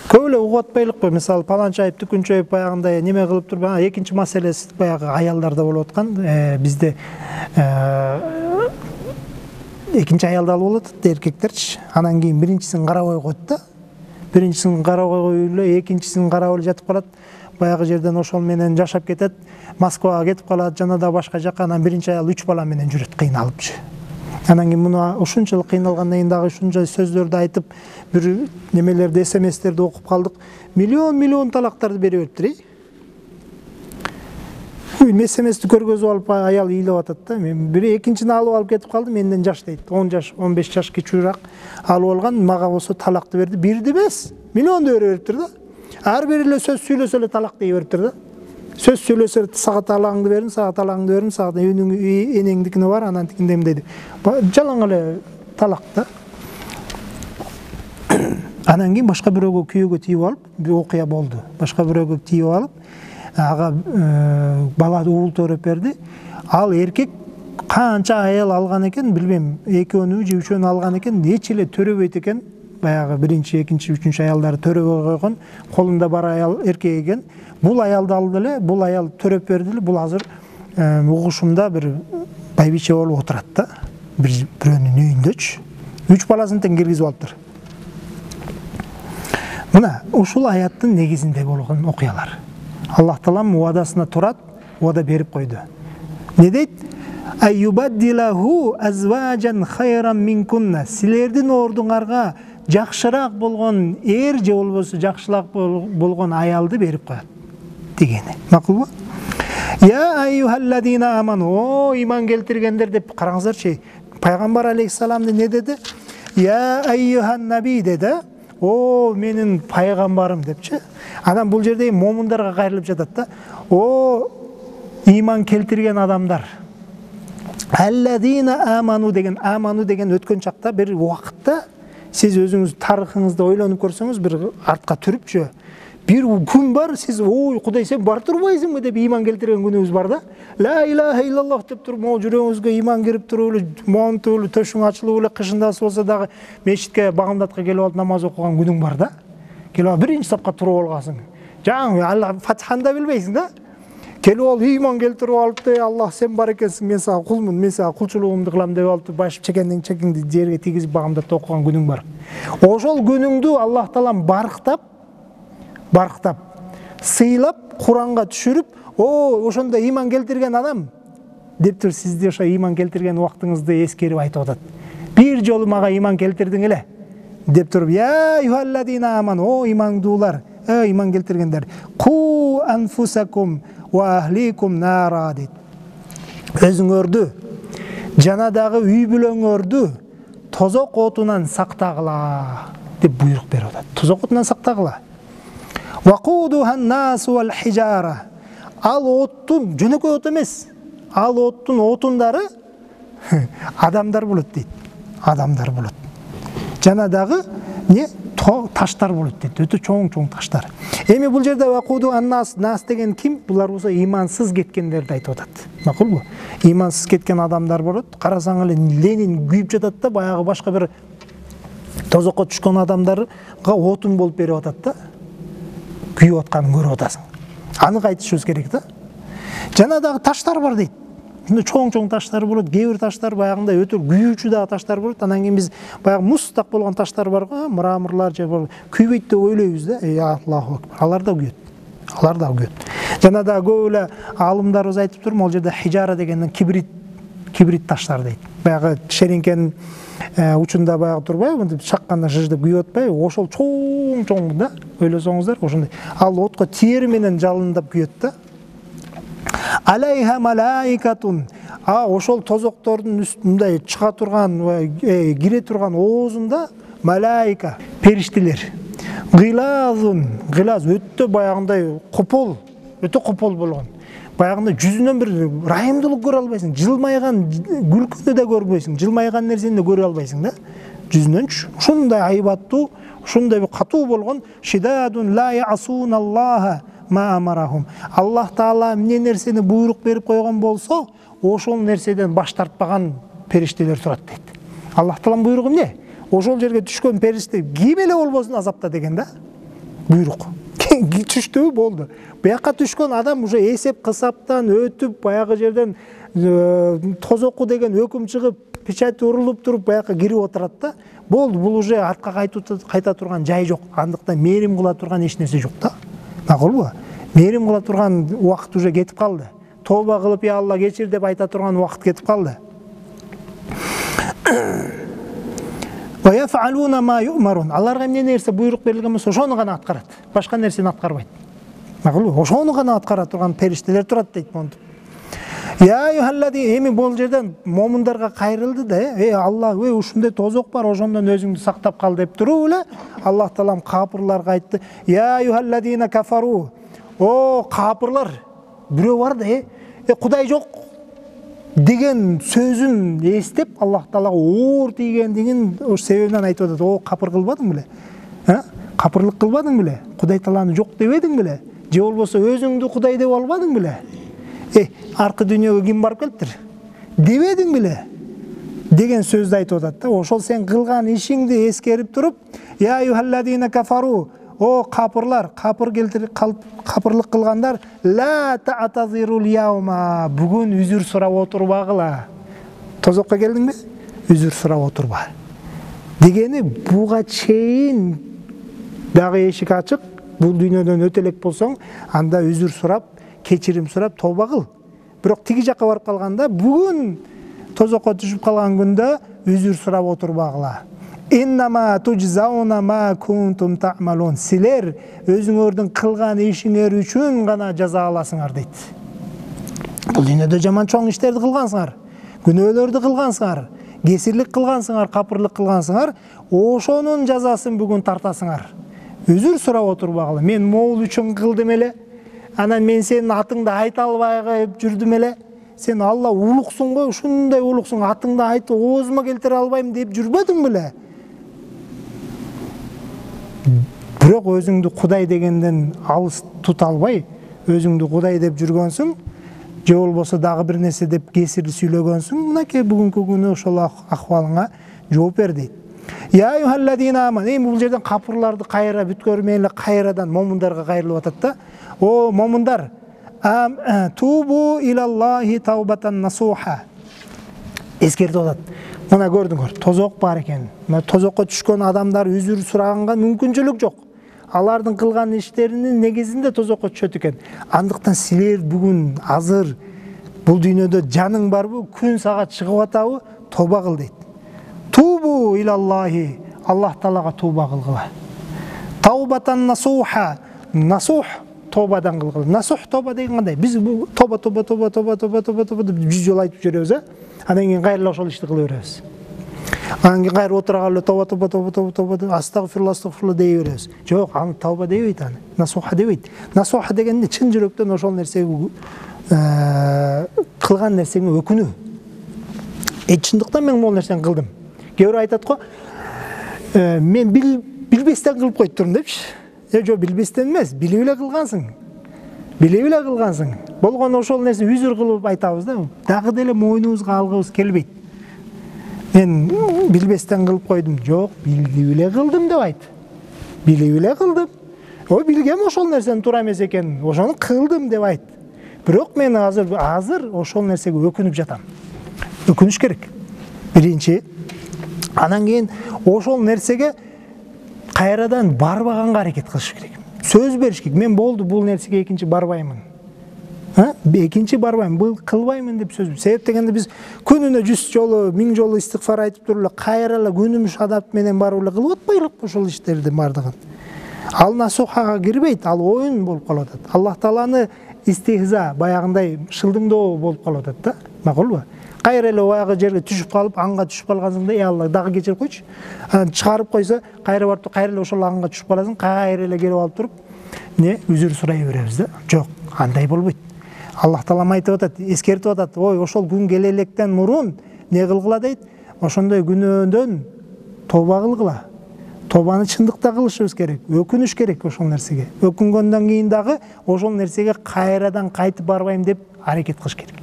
Көп эле угуп атпайлыкпы, мисалы паланчайып, түкүнчөйүп баягындай неме кылып туруп, экинчи маселеси баягы аялдарда болуп аткан, бизде экинчи аялды алып алат эркектерчи, анан кийин биринчисин карабай коет да. Биринчисин карабай коюп эле, экинчисин карап эле жатып калат. Баягы жерден ошол менен жашап кетет, Москвага кетип калат, жана да башка жакка, анан биринчи аял 3 бала менен жүрөт кыйналыпчы. Анан кийин муну ушунчалык кыйналгандан кийин дагы ушунча сөздөрдү айтып, бир немелерди, СМСтерди окуп калдык. Миллион талактарды берип бериптир. СМСти көргөзүп алып аял ыйлап атат да. Мен бир экинчини алып кетип калдым, менден жаш дейт. 10 жаш, 15 жаш кичүүрөөк алып алган, мага болсо талакты берди. Бирди эмес, миллионду бериптир да. Ар бир эле сөз сүйлөсө эле талак дей бериптир да. Сөз сүйлөсө сага талагыңды бердим, сага энеңдикине бар, анан тигиндем дейди. Жалаң эле талак да. Анан кийин башка бирөөгө күйөөгө тийип алып, бир окуя болду. Башка бирөөгө тийип алып, ага бала уул төрөп берди. Ал эркек канча аял алган экен, билбейм, 2-өнү же 3-өнү алган экен, эч эле төрөбөйт экен. Баягы биринчи, экинчи, үчүнчү аялдары төрөбөй койгон, колунда бар аял эркек экен. Бул аялды алды эле, бул аял төрөп берди эле, бул азыр угушумда бир байбиче болуп отурат да. Бирөөнүн үйүндөчү. 3 баласын тең киргизип алыптыр. Мына ушул аяттын негизинде болгон окуялар. Аллах таалам убадасына турат, убада берип койду. Не дейт? Айюбаддилаху азважан хайран минкунна. Силердин ордуңарга жакшыраак болгон эр же болбосо жакшыраак болгон аялды берип коет дегени. Макулбу? Я айюхалладина аману, о иман келтиргендер деп караңыздарчы. Пайгамбар алейхиссаламды не деди? Я айюхан наби деди. О менин пайгамбарым депчи. Анан бул жерде момундарга кайрылып жатат да. О иман келтирген адамдар. Алладина аману деген өткөн чакта бир убакытта сиз өзүңүз тарыхыңызды ойлонуп көрсөңүз, бир артка түрүпчү. Bir gün бар, siz ой Кудай сен бар турбайсыңбы деп иман келтирген күнүбүз бар да. Ла илаха иллаллах деп туруп, могу жүрөгүңүзгө иман кирип туруп эле, монтуп эле, төшүң ачылып эле, кышындасы болсо дагы мешитке багымдатка келип алып намаз окуган күнүң бар да. Келип алып биринчи сапка туруп алгансың. Жаңы Алла Фатиханы да билбейсиң да. Келип алып иман келтирип алып, Аллах сен бар экенсиң, мен сага кулмун, мен сага кулчулугумду кылам деп алып, башып чекиңди жерге тийгизип багымдатып окуган күнүң бар. Ошол күнүңдү Аллах Таалам барктап, сыйлап, Куранга түшүрүп, о, ошондо иман келтирген адам деп туруп сизди ошо иман келтирген убактыңызды эскерип айтып атат. Бир жолу мага иман келтирдиң эле деп туруп, я юхалладина аман, о имандуулар, иман келтиргендер, ку анфусакум ва ахликум нара дейт. Өзүңөрдү жана дагы үй бүлөңөрдү тозок отунан сактагыла деп буйрук берип атат. Тозок отунан сактагыла. Вакудухан нас вал хижара. Ал оттун жөнөкөй от эмес. Ал оттун отундары адамдар болот дейт. Адамдар болот. Жана дагы не таштар болот дейт. Өтө чоң таштар. Эми бул жерде вакудухан нас деген ким? Булар болсо имансыз кеткендерди айтып атат. Макулбу? Имансыз кеткен адамдар болот. Карасаң эле Ленин күйүп жатат да, баягы башка бир тозокко түшкөн адамдарга отун болуп берип атат да. Күйүп атканын көрүп атасың. Анык айтышыбыз керек да. Жана дагы таштар бар дейт. Чоң таштар болот, кээ бир таштар баягындай өтө күйүүчү дагы таштар болот. Анан кийин биз баягы мустак болгон таштар бар го, мраморлар же күйбөйт деп ойлойбуз да. Аллаху акбар. Алар да күйөт. Жана дагы көп эле алымдарыбыз айтып тур, могул жерде хижара дегенден кибрит таштар дейт. Баягы шереңкенин учунда баягы турбайбы, мынтип чакканда жыждып күйүп атпайбы? Ошол чоң да, ойлосоңуздар, ошондой. Ал отко тиери менен жалындап күйөт да. Алайха малаикатун. Ошол тозоктордун үстүндө чыга турган, кире турган оозунда малаика, периштелер. Гилаз өтө баягындай копол, өтө копол болгон. Баягында жүзүнөн бир райымдуулук көрө албайсың, жылмайган күлкүнү да көрбөйсүң, жылмайган нерсени да көрө албайсың да. Жүзүнөнчү ушундай айбаттуу, ушундай катуу болгон шидадун ла ясуналлаха ма амарахум. Аллах Таала эмне нерсени буйрук берип койгон болсо, ошол нерседен баш тартпаган периштелер турат дейт. Аллах Тааланын буйругу эмне? Ошол жерге түшкөн периште ким эле болбосун азапта деген да. Буйрук. Түштүбү болду. Буякка түшкөн адам уже эсеп кысаптан өтүп, баягы жерден тозоку деген өкүм чыгып, печать урулуп туруп, буякка кирип отурат да. Болду, бул уже артка кайта турган жай жок. Андыктан мээрим кыла турган эч нерсе жок да. Макулбу? Мээрим кыла турган убакыт уже кетип калды. Тооба кылып, я Алла кечир деп айта турган убакыт кетип калды. Аларга эмне нерсе буйрук берилген болсо, ошону гана аткарат. Башка нерсени аткарбайт. Макулбу? Ошону гана аткара турган периштелер турат дейт монтип. Я юхаллади, эми бул жерден момундарга кайрылды да, Алла, ушундай тозок бар, ошондон өзүңдү сактап кал деп туруп эле Аллах Таалам капырларга айтты. Я юхалладина кафару. О, капырлар. Бирөө бар да, Кудай жок деген сөзүн эстеп, Аллах Таалага оор тийгендигин себебинен айтып атат. О, капыр кылбадың беле? Капырлык кылбадың беле? Кудай Тааланы жок дебедиң беле? Же болбосо өзүңдү Кудай деп албадың беле? Аркы дүйнөгө ким барып келиптир? Дебедиң беле? Деген сөздү айтып атат да. Ошол сен кылган ишиңди эскерип туруп, я юхалладина кафару. О, капырлар, капырлык кылгандар, ла та'тазирул яума. Бүгүн үзүр сурап отурбагыла. Тозокко келдиңби? Үзүр сурап отурба. Дегени буга чейин дагы эшик ачык, бул дүйнөдөн өтө элек болсоң, анда үзүр сурап, кечирим сурап, тооба кыл. Бирок тиги жакка барып калганда, бүгүн тозокко түшүп калган күндө үзүр сурап отурбагыла. Innama tujzauna ma kuntum ta'malun. Силер өзүңөрдүн кылган ишиңер үчүн гана жаза аласыңар дейт. Бул дүйнөдө жаман чоң иштерди кылгансыңар, күнөөлөрдү кылгансыңар, кесирлик кылгансыңар, капырлык кылгансыңар, ошонун жазасын бүгүн тартасыңар. Өзүр сурап отурбагыла. Мен могул үчүн кылдым эле, анан мен сенин атыңды айта албай жүрдүм эле. Сен Алла улуксуң го, ушундай улуксуң, атыңды айтып оозума келтире албайм деп жүрбөдүң беле? Бирок өзүңдү Кудай дегенден алыс тута албай, өзүңдү Кудай деп жүргөнсүң, же болбосо дагы бир нерсе деп кесирлүү сүйлөгөнсүң, мынакей бүгүнкү күнү ошол акыбалыңа жооп бер дейт. Я аyyuhalladina amanu. Бул жерден капырларды кайра бүткөрмөй эле кайрадан момундарга кайрылып атат да. О момундар, тубу илаллахи таубатан насуха. Эскертип атат. Мына көрдүңөр, тозок бар экен. Мына тозокко түшкөн адамдар үзүр сураганга мүмкүнчүлүк жок. Алардын кылган иштеринин негизинде тозокко түшөт экен. Андыктан силер бүгүн азыр бул дүйнөдө жаның барбы, күн сага чыгып атабы, тоба кыл дейт. Тубу илаллахи, Аллах Таалага тоба кылгыла. Таубатан насуха, насух тобадан кылгыла. Насух тоба деген кандай? Биз тоба деп 100 жолу айтып жүрөбүз, анан кийин кайра ошол ишти кыла беребиз. Анан кийин кайра отурган эле тоба астагфирулла дей беребиз. Жок, аны тоба дебейт, аны насуха дебейт. Насуха дегенде чын жүрөктөн ошол нерсеге кылган нерсеңе өкүнүү. Чындыктан мен могул нерсени кылдым. Кээ айтат го, мен билбестен кылып койуп турдум депчи. Жок, билбестен эмес, билип эле кылгансың. Билип эле кылгансың. Болгону ошол нерсе үзүр кылып айтабыз да. Дагы деле мойнубузга алгыбыз келбейт. Мен билбестен кылып койдум. Жок, билип эле кылдым деп айт. Билип эле кылдым. Ой, билгем ошол нерсени туура эмес экен. Ошону кылдым деп айт. Бирок мен азыр ошол нерсеге өкүнүп жатам. Өкүнүш керек. Биринчи, анан кийин ошол нерсеге кайрадан барбаганга аракет кылыш керек. Сөз бериш керек. Мен болду, бул нерсеге экинчи барбаймын. Экинчи барбайм, бул кылбаймын деп сөз. Себеп дегенде биз күнүнө 100 жолу, 1000 жолу истигфар айтып туруп эле кайра эле күнүмүш адап менен барып эле кылып атпайлыкпы ошол иштердин бардыгын. Ал насухага кирбейт, ал оюн болуп калып атат. Аллах Тааланы истихза, баягындай шылдыңдоо болуп калып атат да. Макулбу? Кайра эле баягы жерге түшүп калып, аңга түшүп калгансыңда, Алла дагы кечирип койчу. Анан чыгарып койсо, кайра барып, кайра эле ошол аңга түшүп каласың, кайра эле келип алып туруп, үзүр сурай беребиз да. Жок, андай болбойт. Аллах Таала айтып атат, эскертип атат. Ой, ошол күн келе электен мурун не кылгыла дейт? Ошондой күнөөдөн тоба кылгыла. Тобаны чындыкта кылышыбыз керек, өкүнүш керек ошол нерсеге. Өкүнгөндөн кийин дагы ошол нерсеге кайрадан кайтып барбайм деп аракет кылыш керек.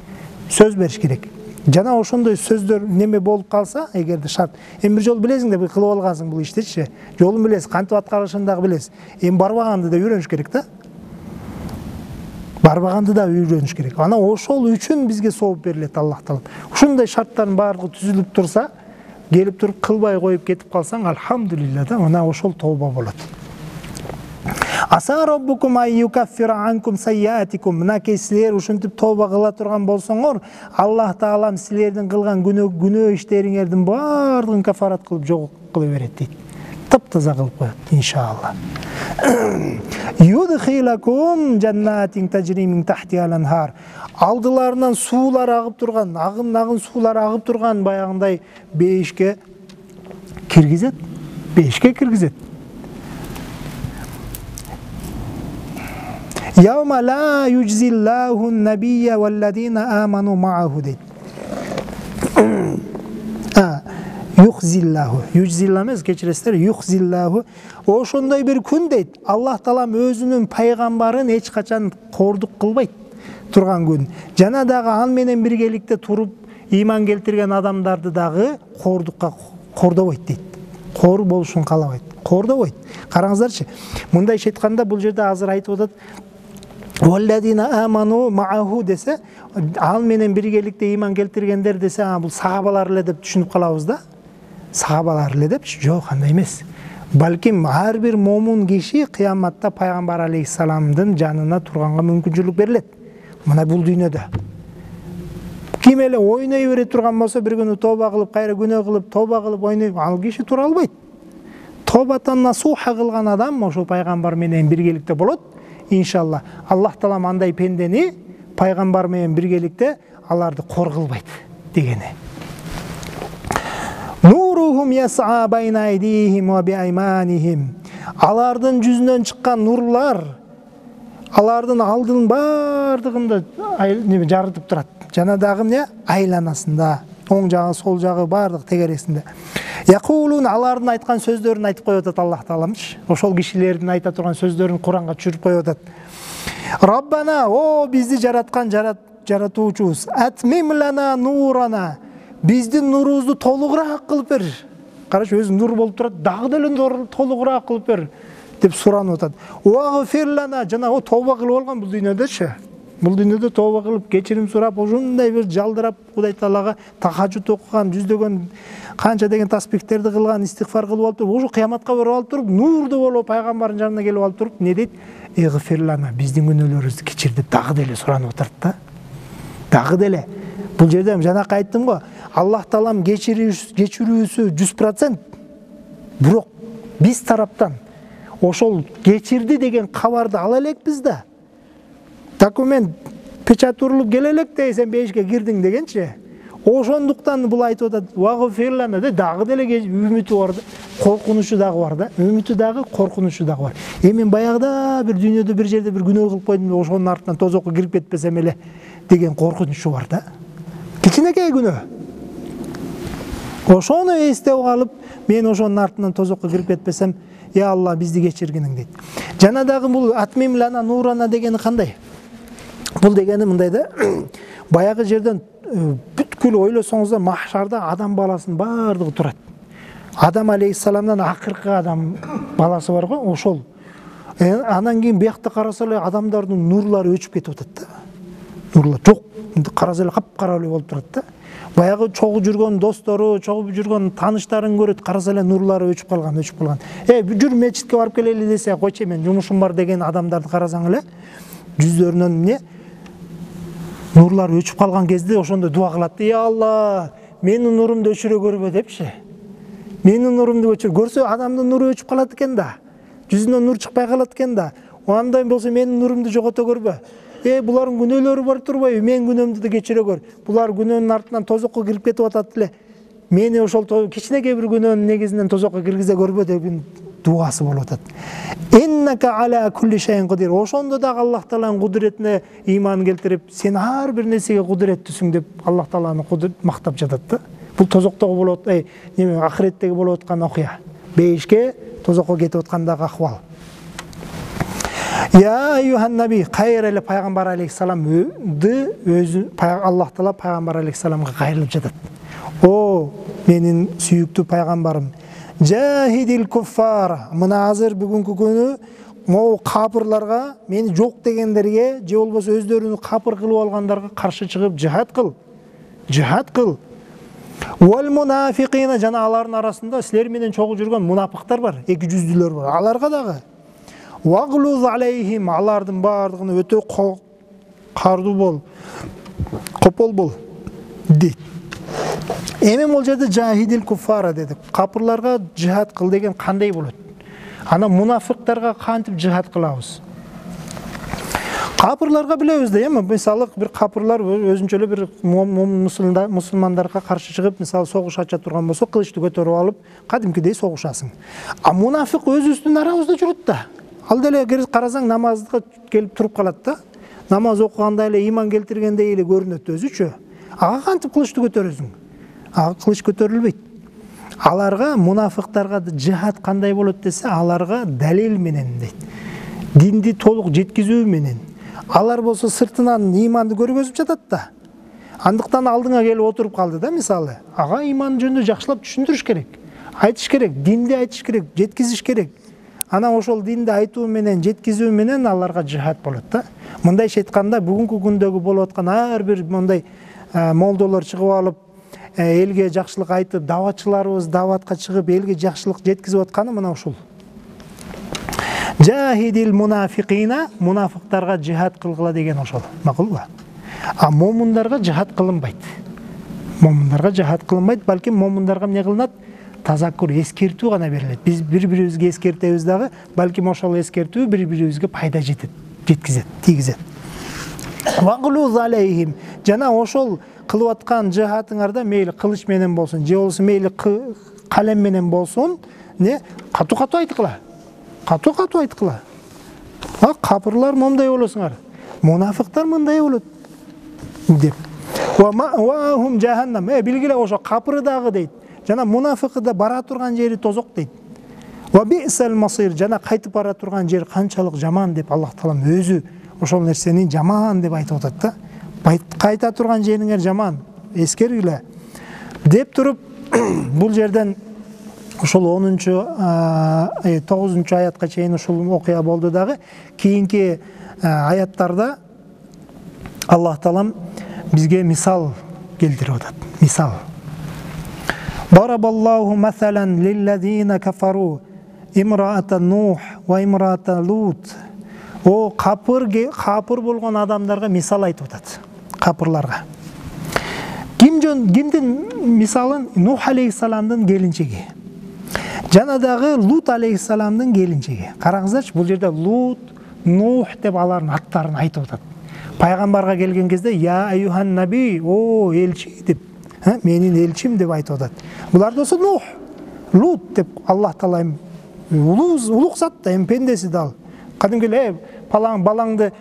Сөз бериш керек. Жана ошондой сөздөр неме болуп калса, эгерде шарт, эми бир жолу билесиң деп кылып алгансың бул иштечи, жолун билесиз, кантип аткарышын дагы билесиз. Эми барбаганды да үйрөнүш керек да. Барбаганды да үйрөнүш керек. Ана ошол үчүн бизге сооп берилет Аллах Таала. Ушундай шарттардын баардыгы түзүлүп турса, келип туруп кылбай коюп кетип калсаң, алхамдулилла да, ана ошол тооба болот. Аса роббукум айюкаффира анкум сайяатикум. Мынакей силер ушинтип тооба кыла турган болсоңор, Аллах Таалам силердин кылган күнөө иштериңердин баардыгын кафарат кылып жок кылып берет дейт. Таптаза кылып коет, иншалла. Юдхилакум жаннатин тажри мин тахтихал анхар. Алдыларынан суулар агып турган, агым суулар агып турган баягындай бейишке киргизет. Бейишке киргизет. Yawma la yujzillahu an-nabiyya wal-ladina amanu ma'ahu deyt. Yuhzillahu. Yujzillamez keçiresler. Yuhzillahu. Ошондой бир күн дейт. Аллах Таалам өзүнүн пайгамбарын эч качан кордук кылбайт турган күн. Жана дагы ан менен биргеликте туруп ыйман келтирген адамдарды дагы кордукка кордобойт дейт. Кор болушун каалабайт. Кордобойт. Караңыздарчы. Мындайча айтканда бул жерде азыр айтып атат. Валладина аману мааху десе, ал менен биргеликте ыйман келтиргендер десе, бул сахабалар эле деп түшүнүп калабыз да. Сахабалар эле депчи, жок, андай эмес. Балким ар бир момун киши кыяматта пайгамбар алейхиссаламдын жанына турганга мүмкүнчүлүк берилет. Мына бул дүйнөдө. Ким эле ойной бере турган болсо, бир күнү тоба кылып, кайра күнөө кылып, тоба кылып ойной, ал киши тура албайт. Тобатан насуха кылган адам ошо пайгамбар менен биргеликте болот. Иншалла. Аллах таала андай пендени пайгамбар менен биргеликте аларды кор кылбайт дегени. Нурухум яс'a байна айдихим ва биайманихим. Алардын жүзүнөн чыккан нурлар алардын алдын бардыгында жарытып турат. Жана дагы эмне? Айланасында, оң жагы, сол жагы бардык тегересинде. Якулун алардын айткан сөздөрүн айтып коюп атат Аллах тааламыш. Ошол кишилердин айта турган сөздөрүн Куранга түшүрүп коюп атат. Раббана, о бизди жараткан жаратуучубуз, атмим лана нурана. Биздин нурубузду толугураак кылып бер. Караш, өзү нур болуп турат, дагы деле толугураак кылып бер деп суранып атат. Уагфир лана, жана о тооба кылып алган бул дүйнөдөчү. Бул дүйнөдө тооба кылып, кечирим сурап, ошондой бир жалдырап Кудай Таалага тахажжуд окуган, жүздөгөн канча деген таспихтерди кылган, истигфар кылып алып туруп, ошо кыяматка барып алып туруп, нурду болуп пайгамбардын жанына келип алып туруп, не дейт? Игфир лана, биздин күнөөлөрүбүздү кечир деп дагы деле суранып атат да. Дагы деле. Бул жерде жанакы айттым го, Аллах Таалам кечирүүсү 100%. Бирок биз тараптан ошол кечирди деген кабарды ала элекпиз да. Документ печать урулуп келе элек да, сен бейишке кирдиң дегенчи. Ошондуктан бул айтып атат, вагфирлана да, дагы деле үмүтү бар да, коркунучу дагы бар да. Үмүтү дагы, коркунучу дагы бар. Мен баягыда бир дүйнөдө бир жерде бир күнөө кылып койдум, ошонун артынан тозокко кирип кетпесем эле деген коркунучу бар да. Кичинекей күнөө. Ошону эстеп алып, мен ошонун артынан тозокко кирип кетпесем, я Алла, бизди кечиргиниң дейт. Жана дагы бул атмим лана нурана дегени кандай? Бул дегени мындай да, баягы жерден бүткүл ойлосоңуздар, махшарда адам баласынын бардыгы турат. Адам алейхиссаламдан акыркы адам баласы бар го, ошол. Анан кийин биякта караса эле адамдардын нурлары өчүп кетип атат да. Нурлар жок, караса эле капкара болуп турат да. Баягы чогуу жүргөн достору, чогуу жүргөн тааныштарын көрөт, караса эле нурлары өчүп калган. Жүр мечитке барып келели десе, койчу мен жумушум бар деген адамдарды карасаң эле, жүздөрүнөн эмне? Нурлар өчүп калган кезде ошондо дуа кылат. Я Алла, менин нурумду өчүрө көрбө депчи. Менин нурумду өчүр. Көрсө адамдын нуру өчүп калат экен да. Жүзүнөн нур чыкпай калат экен да. Андай болсо менин нурумду жогото көрбө. Булардын күнөөлөрү бар турбайбы? Мен күнөөмдү да кечире көр. Булар күнөөнүн артынан тозокко кирип кетип атат эле. Мени ошол кичинекей бир күнөөнүн негизинен тозокко киргизе көрбө деген дуасы болуп атат. Иннака аля кулли шайин кадир. Ошондо дагы Аллах Тааланын кудуретине ыйман келтирип, сен ар бир нерсеге кудуреттүүсүң деп Аллах Тааланы мактап жатат да. Бул тозоктогу болот, ахиреттеги болуп аткан окуя. Бейишке тозокко кетип аткандагы акыбал. Я айюхан наби, кайыр эле пайгамбар алейхиссаламды өзү Аллах Таала пайгамбар алейхиссаламга кайрылып жатат. О, менин сүйүктүү пайгамбарым, жахидил куффара, мына азыр бүгүнкү күнү могу капырларга, мени жок дегендерге, же болбосо өздөрүнү капыр кылып алгандарга каршы чыгып жихад кыл. Жихад кыл. Вал мунафиқина, жана алардын арасында силер менен чогуу жүргөн мунапыктар бар, эки жүздүүлөр бар. Аларга дагы ваглуз алейхим, алардын бардыгына өтө кардуу бол, копол бол дейт. Эми бул жерде жахидил куффара дедик. Капырларга жихад кыл деген кандай болот? Ана мунафиктарга кантип жихад кылабыз? Капырларга билебиз да, мисалы бир капырлар өзүнчө эле бир мусулмандарга каршы чыгып, мисалы согуш ача турган болсо, кылычты көтөрүп алып, кадимкидей согушасың. А мунафик өзүбүздүн арабызда жүрөт да. Ал деле карасаң намазга келип туруп калат да. Намаз окуганда эле ыйман келтиргендей эле көрүнөт өзүчө. Ага кантип кылычты көтөрөсүң? Ага кылыч көтөрүлбөйт. Аларга, мунафиктарга жихад кандай болот десе, аларга далил менен дейт. Динди толук жеткизүү менен. Алар болсо сыртынан ыйманды көргөзүп жатат да. Андыктан алдыңа келип отуруп калды да, мисалы. Ага ыйман жөнүндө жакшылап түшүндүрүш керек. Айтыш керек, динди айтыш керек, жеткизиш керек. Ана ошол динди айтуу менен, жеткизүү менен аларга жихад болот да. Мындайча айтканда, бүгүнкү күндөгү болуп аткан ар бир мындай молдолор чыгып алып, элге жакшылык айтып, даватчыларыбыз даватка чыгып, элге жакшылык жеткизип атканы мына ушул. Жахидил мунафиқина, мунафиктарга жихад кылгыла деген ошол. Макулбу? А момундарга жихад кылынбайт. момундарға жахат кылынбайт, балким момундарға эмне кылынат? Тазаккур, эскертүү гана берилет. Биз бири-бирибизге эскертебиз дагы, балким ошол эскертүү бири-бирибизге пайда жеткизет, тийгизет. Вагулуз алейхим, жана ошол кылып аткан жихатыңарда мейли кылыч менен болсун, же болбосо мейли калем менен болсун, катуу-катуу айткыла. Катуу-катуу айткыла. Капырлар момундай болосуңар, мунафыктар мындай болот деп. Ва жаханнам, билгиле ошо капыры дагы дейт. Жана мунафыкы да бара турган жери тозок дейт. Ва бисал масир, жана кайтып бара турган жер канчалык жаман деп Аллах таалам өзү ошол нерсени жаман деп айтып атат да. Кайта турган жериңер жаман, эскергиле деп туруп бул жерден ошол 9-9 аятка чейин ушул окуя болду дагы. Кийинки аяттарда Аллах таалам бизге мисал келтирип атат. Мисал. Дарабаллаху масалан лиллазина кафару имраата Нух ва имраата Лут. О капыр болгон адамдарга мисал айтып атат. Капырларга. Кимдин мисалын? Нух алейхиссаламдын келинчеги. Жана дагы Лут алейхиссаламдын келинчеги. Караңыздарчы, бул жерде Лут, Нух деп алардын аттарын айтып атат. Пайгамбарга келген кезде я аюхан наби, о элчи деп, менин элчим деп айтып атат. Булар болсо Нух, Лут деп Аллах таала улук зат да, пендеси дал. Кадимки балаңды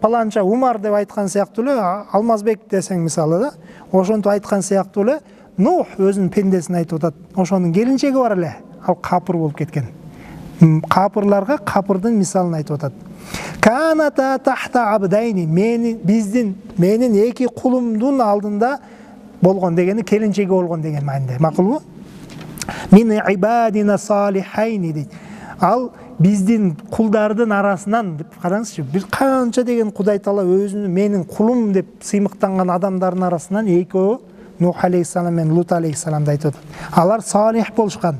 паланча Умар деп айткан сыяктуу эле, Алмазбек десең мисалы да, ошентип айткан сыяктуу эле Нух өзүнүн пендесин айтып атат. Ошонун келинчеги бар эле, ал капыр болуп кеткен. Капырларга капырдын мисалын айтып атат. Каната тахта абдайни, менин эки кулумдун алдында болгон дегени келинчеги болгон деген мааниде. Макулбу? Мин ибадина салихайни дейт. Ал биздин кулдардын арасынан деп караңызчы, бир канча деген Кудай таала өзүнүн менин кулум деп сыймыктанган адамдардын арасынан экөө Нух алейхиссалам менен Лут алейхиссаламды айтып атат. Алар салих болушкан.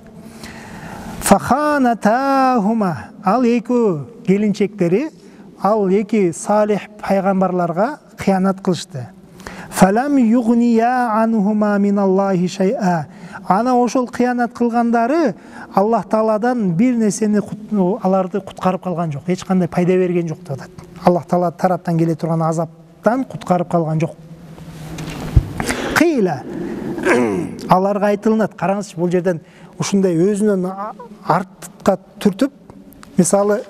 Фаханатахума, ал экөө келинчектери, ал эки салих пайгамбарларга кыянат кылышты. Фалам югния анхума миналлахи шай'a. Ана ошол кыянат кылгандары Аллах Тааладан бир нерсени аларды куткарып калган жок, эч кандай пайда берген жок деп атат. Аллах Таала тараптан келе турган азаптан куткарып калган жок. Кыйла, аларга айтылынат. Караңызчы, бул жерден ушундай өзүнөн артка түртүп, мисалы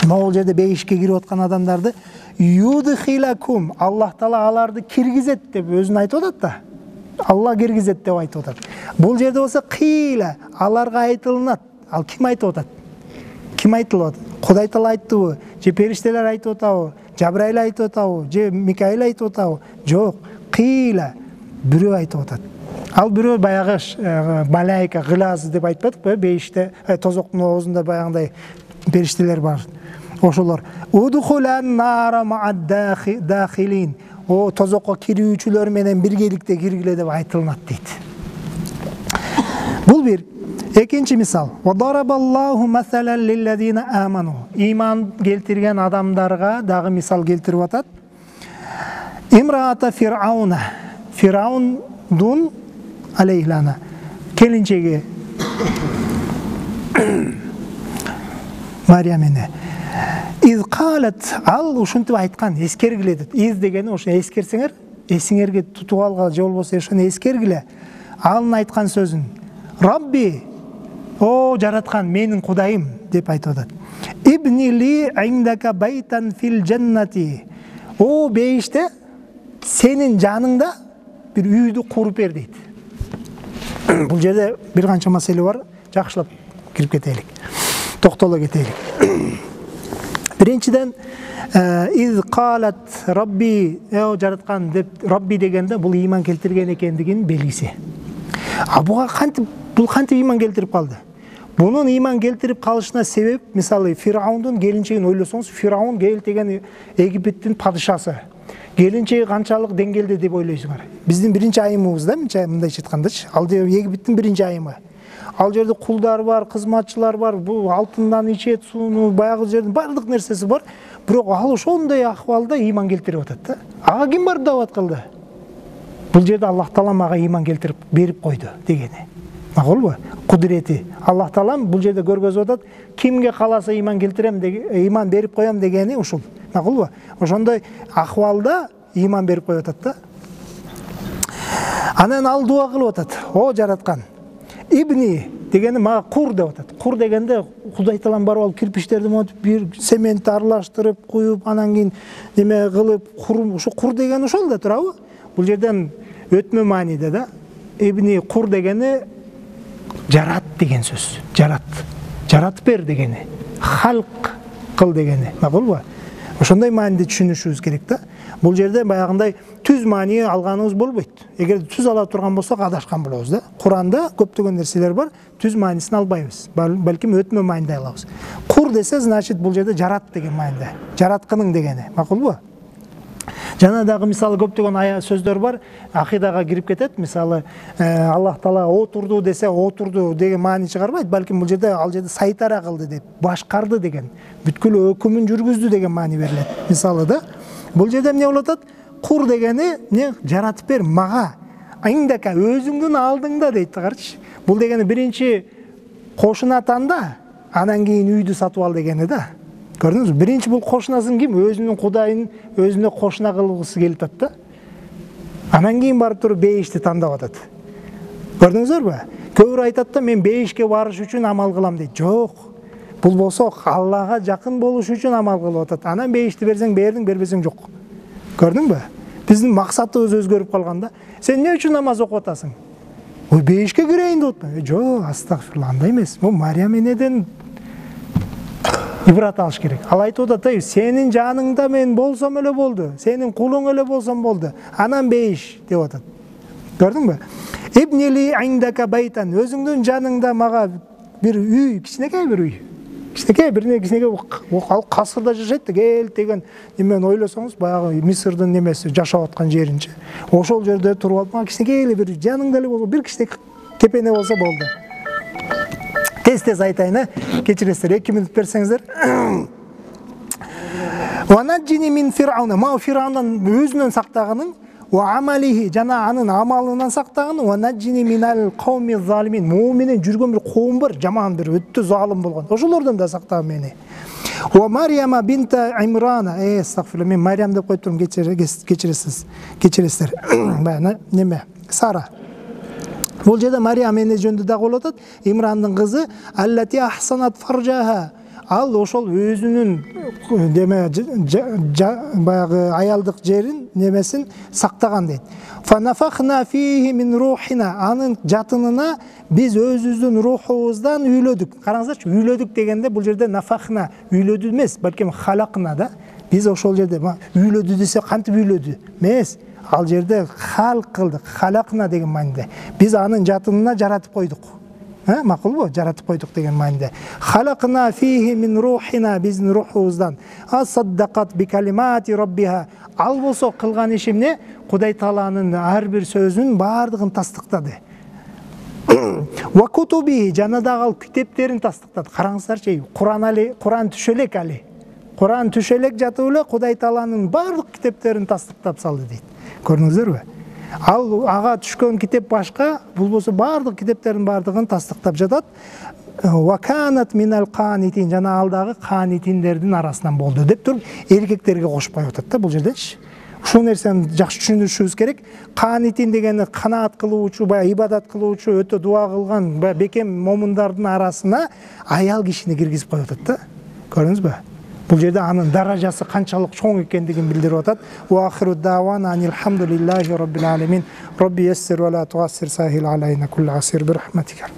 могул жерде бейишке кирип аткан адамдарды юдхилакум, Аллах Таала аларды киргизет деп өзүн айтып атат да. Алла киргизет деп айтып атат. Бул жерде болсо кыйла, аларга айтылынат. Ал ким айтып атат? Ким айтылып атат? Кудай Таала айттыбы? Же периштелер айтып атабы? Жабраил айтып атабы? Же Микаил айтып атабы? Жок, кыйла бирөө айтып атат. Ал бирөө баягы малайка гылаз деп айтпадыкпы? Бейиште тозоктун оозунда баягындай периштелер бар. Ошолор удхулан нара мa'ad-dakhilin. О тозокко кирүүчүлөр менен биргеликте киргиле деп айтылынат дейт. Бул бир. Экинчи мисал. Ва дарабаллаху масалан лиллазина аману. Иман келтирген адамдарга дагы мисал келтирип атат. Имраата Фирауна. Фираундун алейхилана келинчеги Мариямене. Из калат, ал ушинтип айткан, эскергиле дейт. Из дегени ошо эскерсеңер, эсиңерге тутуп алган же болбосо ошону эскергиле. Алын айткан сөзүн Рабби, о жараткан менин Кудайым деп айтып атат. Ибнили индака байтан фил джаннати. О бейиште сенин жаныңда бир үйдү куруп бер дейт. Бул жерде бир канча маселе бар, жакшылап кирип кетелик. Токтоло кетелик. Биринчиден из калат Рабби, жараткан деп Рабби дегенде бул иман келтирген экендигинин белгиси. Буга бул кантип иман келтирип калды? Бунун иман келтирип калышына себеп, мисалы Фираундун келинчегин ойлосоңуз, Фираун деген Египеттин падышасы. Келинчеги канчалык деңгээлде деп ойлойсуңар? Биздин биринчи айымыбыз да, мындайча айткандачы. Ал Египеттин биринчи айымы. Ал жерде кулдар бар, кызматчылар бар, бул алтындан ичет сууну, баягы жердин бардык нерсеси бар. Бирок ал ошондой акыбалда иман келтирип атат да. Ага ким бардап аткылды? Бул жерде Аллах Таала мага иман келтирип берип койду дегени. Макулбу? Кудурети. Аллах Таала бул жерде көргөзүп атат, кимге каласа иман келтирем иман берип коем дегени ушул. Макулбу? Ошондой акыбалда иман берип коюп атат да. Анан ал дуа кылып атат. О жараткан. Ибни дегени мага кур деп атат. Кур дегенде Кудай Таалам барып алып кирпичтерди монтип, бир цементти аралаштырып, куюп, анан кийин неме кылып, ушу кур деген ошол да турабы? Бул жерден өтмө мааниде да. Ибни кур дегени жарат деген сөз. Жаратып бер дегени. Халк кыл дегени. Макулбу? Ошондой мааниде түшүнүшүбүз керек да. Бул жерде баягындай түз маани алганыбыз болбойт. Эгер түз ала турган болсок адашкан болобуз да. Куранда көптөгөн нерселер бар, түз маанисин албайбыз. Балким өтмө мааниде алабыз. Кур десе, значит бул жерде жарат деген мааниде. Жараткының дегени. Макулбу? Жана дагы мисалы көптөгөн сөздөр бар, акыйдага кирип кетет. Мисалы Аллах Таала отурду десе, отурду деген маани чыгарбайт. Балким бул жерде ал жерде сайтара кылды деп, башкарды деген, бүткүл өкүмүн жүргүздү деген маани берилет. Мисалы да. Бул жерде эмне болуп атат? Кур дегени не жаратып бер мага. Айыңдака өзүңдүн алдыңда дейт, карчы. Бул дегени биринчи кошуна танда, анан кийин үйдү сатып ал дегени да. Көрдүңүзбү? Биринчи бул кошунасын ким? Өзүнүн Кудайын өзүнө кошуна кылгысы келип атат да. Анан кийин барып туруп бейишти тандап атат. Көрдүңүзбү? Көбүрө айтат да, мен бейишке барыш үчүн амал кылам дейт. Жок. Бул болсо Аллага жакын болуш үчүн амал кылып атат. Анан бейишти берсең бердиң, бербесең жок. Көрдүңбү? Биздин максатыбыз өзгөрүп калган да. Сен эмне үчүн намаз окуп атасың? Ой, бейишке кирейин деп атпайбы? Жок, астагфирулла, андай эмес. Бул Мариям энеден ибрат алыш керек. Ал айтып атат, сенин жаныңда мен болсом эле болду, сенин кулуң эле болсом болду. Анан бейиш деп атат. Көрдүңбү? Ибнили айндака байтан, өзүңдүн жаныңда мага бир үй, кичинекей бир үй. Кичинекей ал касырда жашайт кел деген немени ойлосоңуз, баягы Мисырдын немеси жашап аткан жеринче. Ошол жерде туруп алып, мага кичинекей эле бир жаныңда эле болсо, бир кичинекей кепене болсо болду. Тез айтайын, кечиресиздер, 2 минут берсеңиздер. Ванаджини мин фирауна, мага фираундон өзүнөн сактаганың, ва амалихи, жана анын амалынан сактаганың, ванаджини минал кауми залимин, могу менен жүргөн бир коом бар, жаман бир өтө залым болгон. Ошолордон да сактагын мени. Ва Марияма бинта Имрана, астагфирулла, мен Мариям деп койдум, кечиресиздер. Баягы неме? Сара. Бул жерде Мариям эне жөнүндө да болуп атат. Имрандын кызы аллати ахсанат фаржаха. Ал ошол өзүнүн деме баягы аялдык жерин немесин сактаган дейт. Фанафахна фихи мин рухина. Анын жатынына биз өзүбүздүн рухубуздан үйлөдүк. Караңыздарчы, үйлөдүк дегенде бул жерде нафахна үйлөдү эмес, балким халакна да. Биз ошол жерде үйлөдү десе кантип үйлөдү? Эмес. Ал жерде халк кылдык, халакна деген мааниде. Биз анын жатынына жаратып койдук. Макулбу? Жаратып койдук деген мааниде. Халакна фихи мин рухина, биздин рухубуздан. Асаддакат би калимати раббиха. Ал болсо кылган иши эмне? Кудай Тааланын ар бир сөзүнүн бардыгын тастыктады. Ва кутуби, жана дагы ал китептерин тастыктады. Караңыздарчы, Куран түшөлек али. Куран түшөлек жатып эле Кудай Тааланын бардык китептерин тастыктап салды дейт. Көрдүңүздөрбү? Ал ага түшкөн китеп башка, бул болсо бардык китептердин бардыгын тастыктап жатат. Ва канат минал канитин, жана ал дагы канитиндердин арасынан болду деп туруп, эркектерге кошуп коюп атат да бул жердечи. Ушул нерсени жакшы түшүнүшүбүз керек. Канитин дегени канаат кылуучу, баягы ибадат кылуучу, өтө дуа кылган, бекем момундардын арасына аял кишини киргизип коюп атат да. Көрдүңүзбү? Бул жерде анын даражасы канчалык чоң экендигин билдирип атат. Ва ахиру давана анилхамдулиллахи rabbil alamin. Rabbi yassir wa la tu'assir sahil alayna kullu asir bi rahmatika.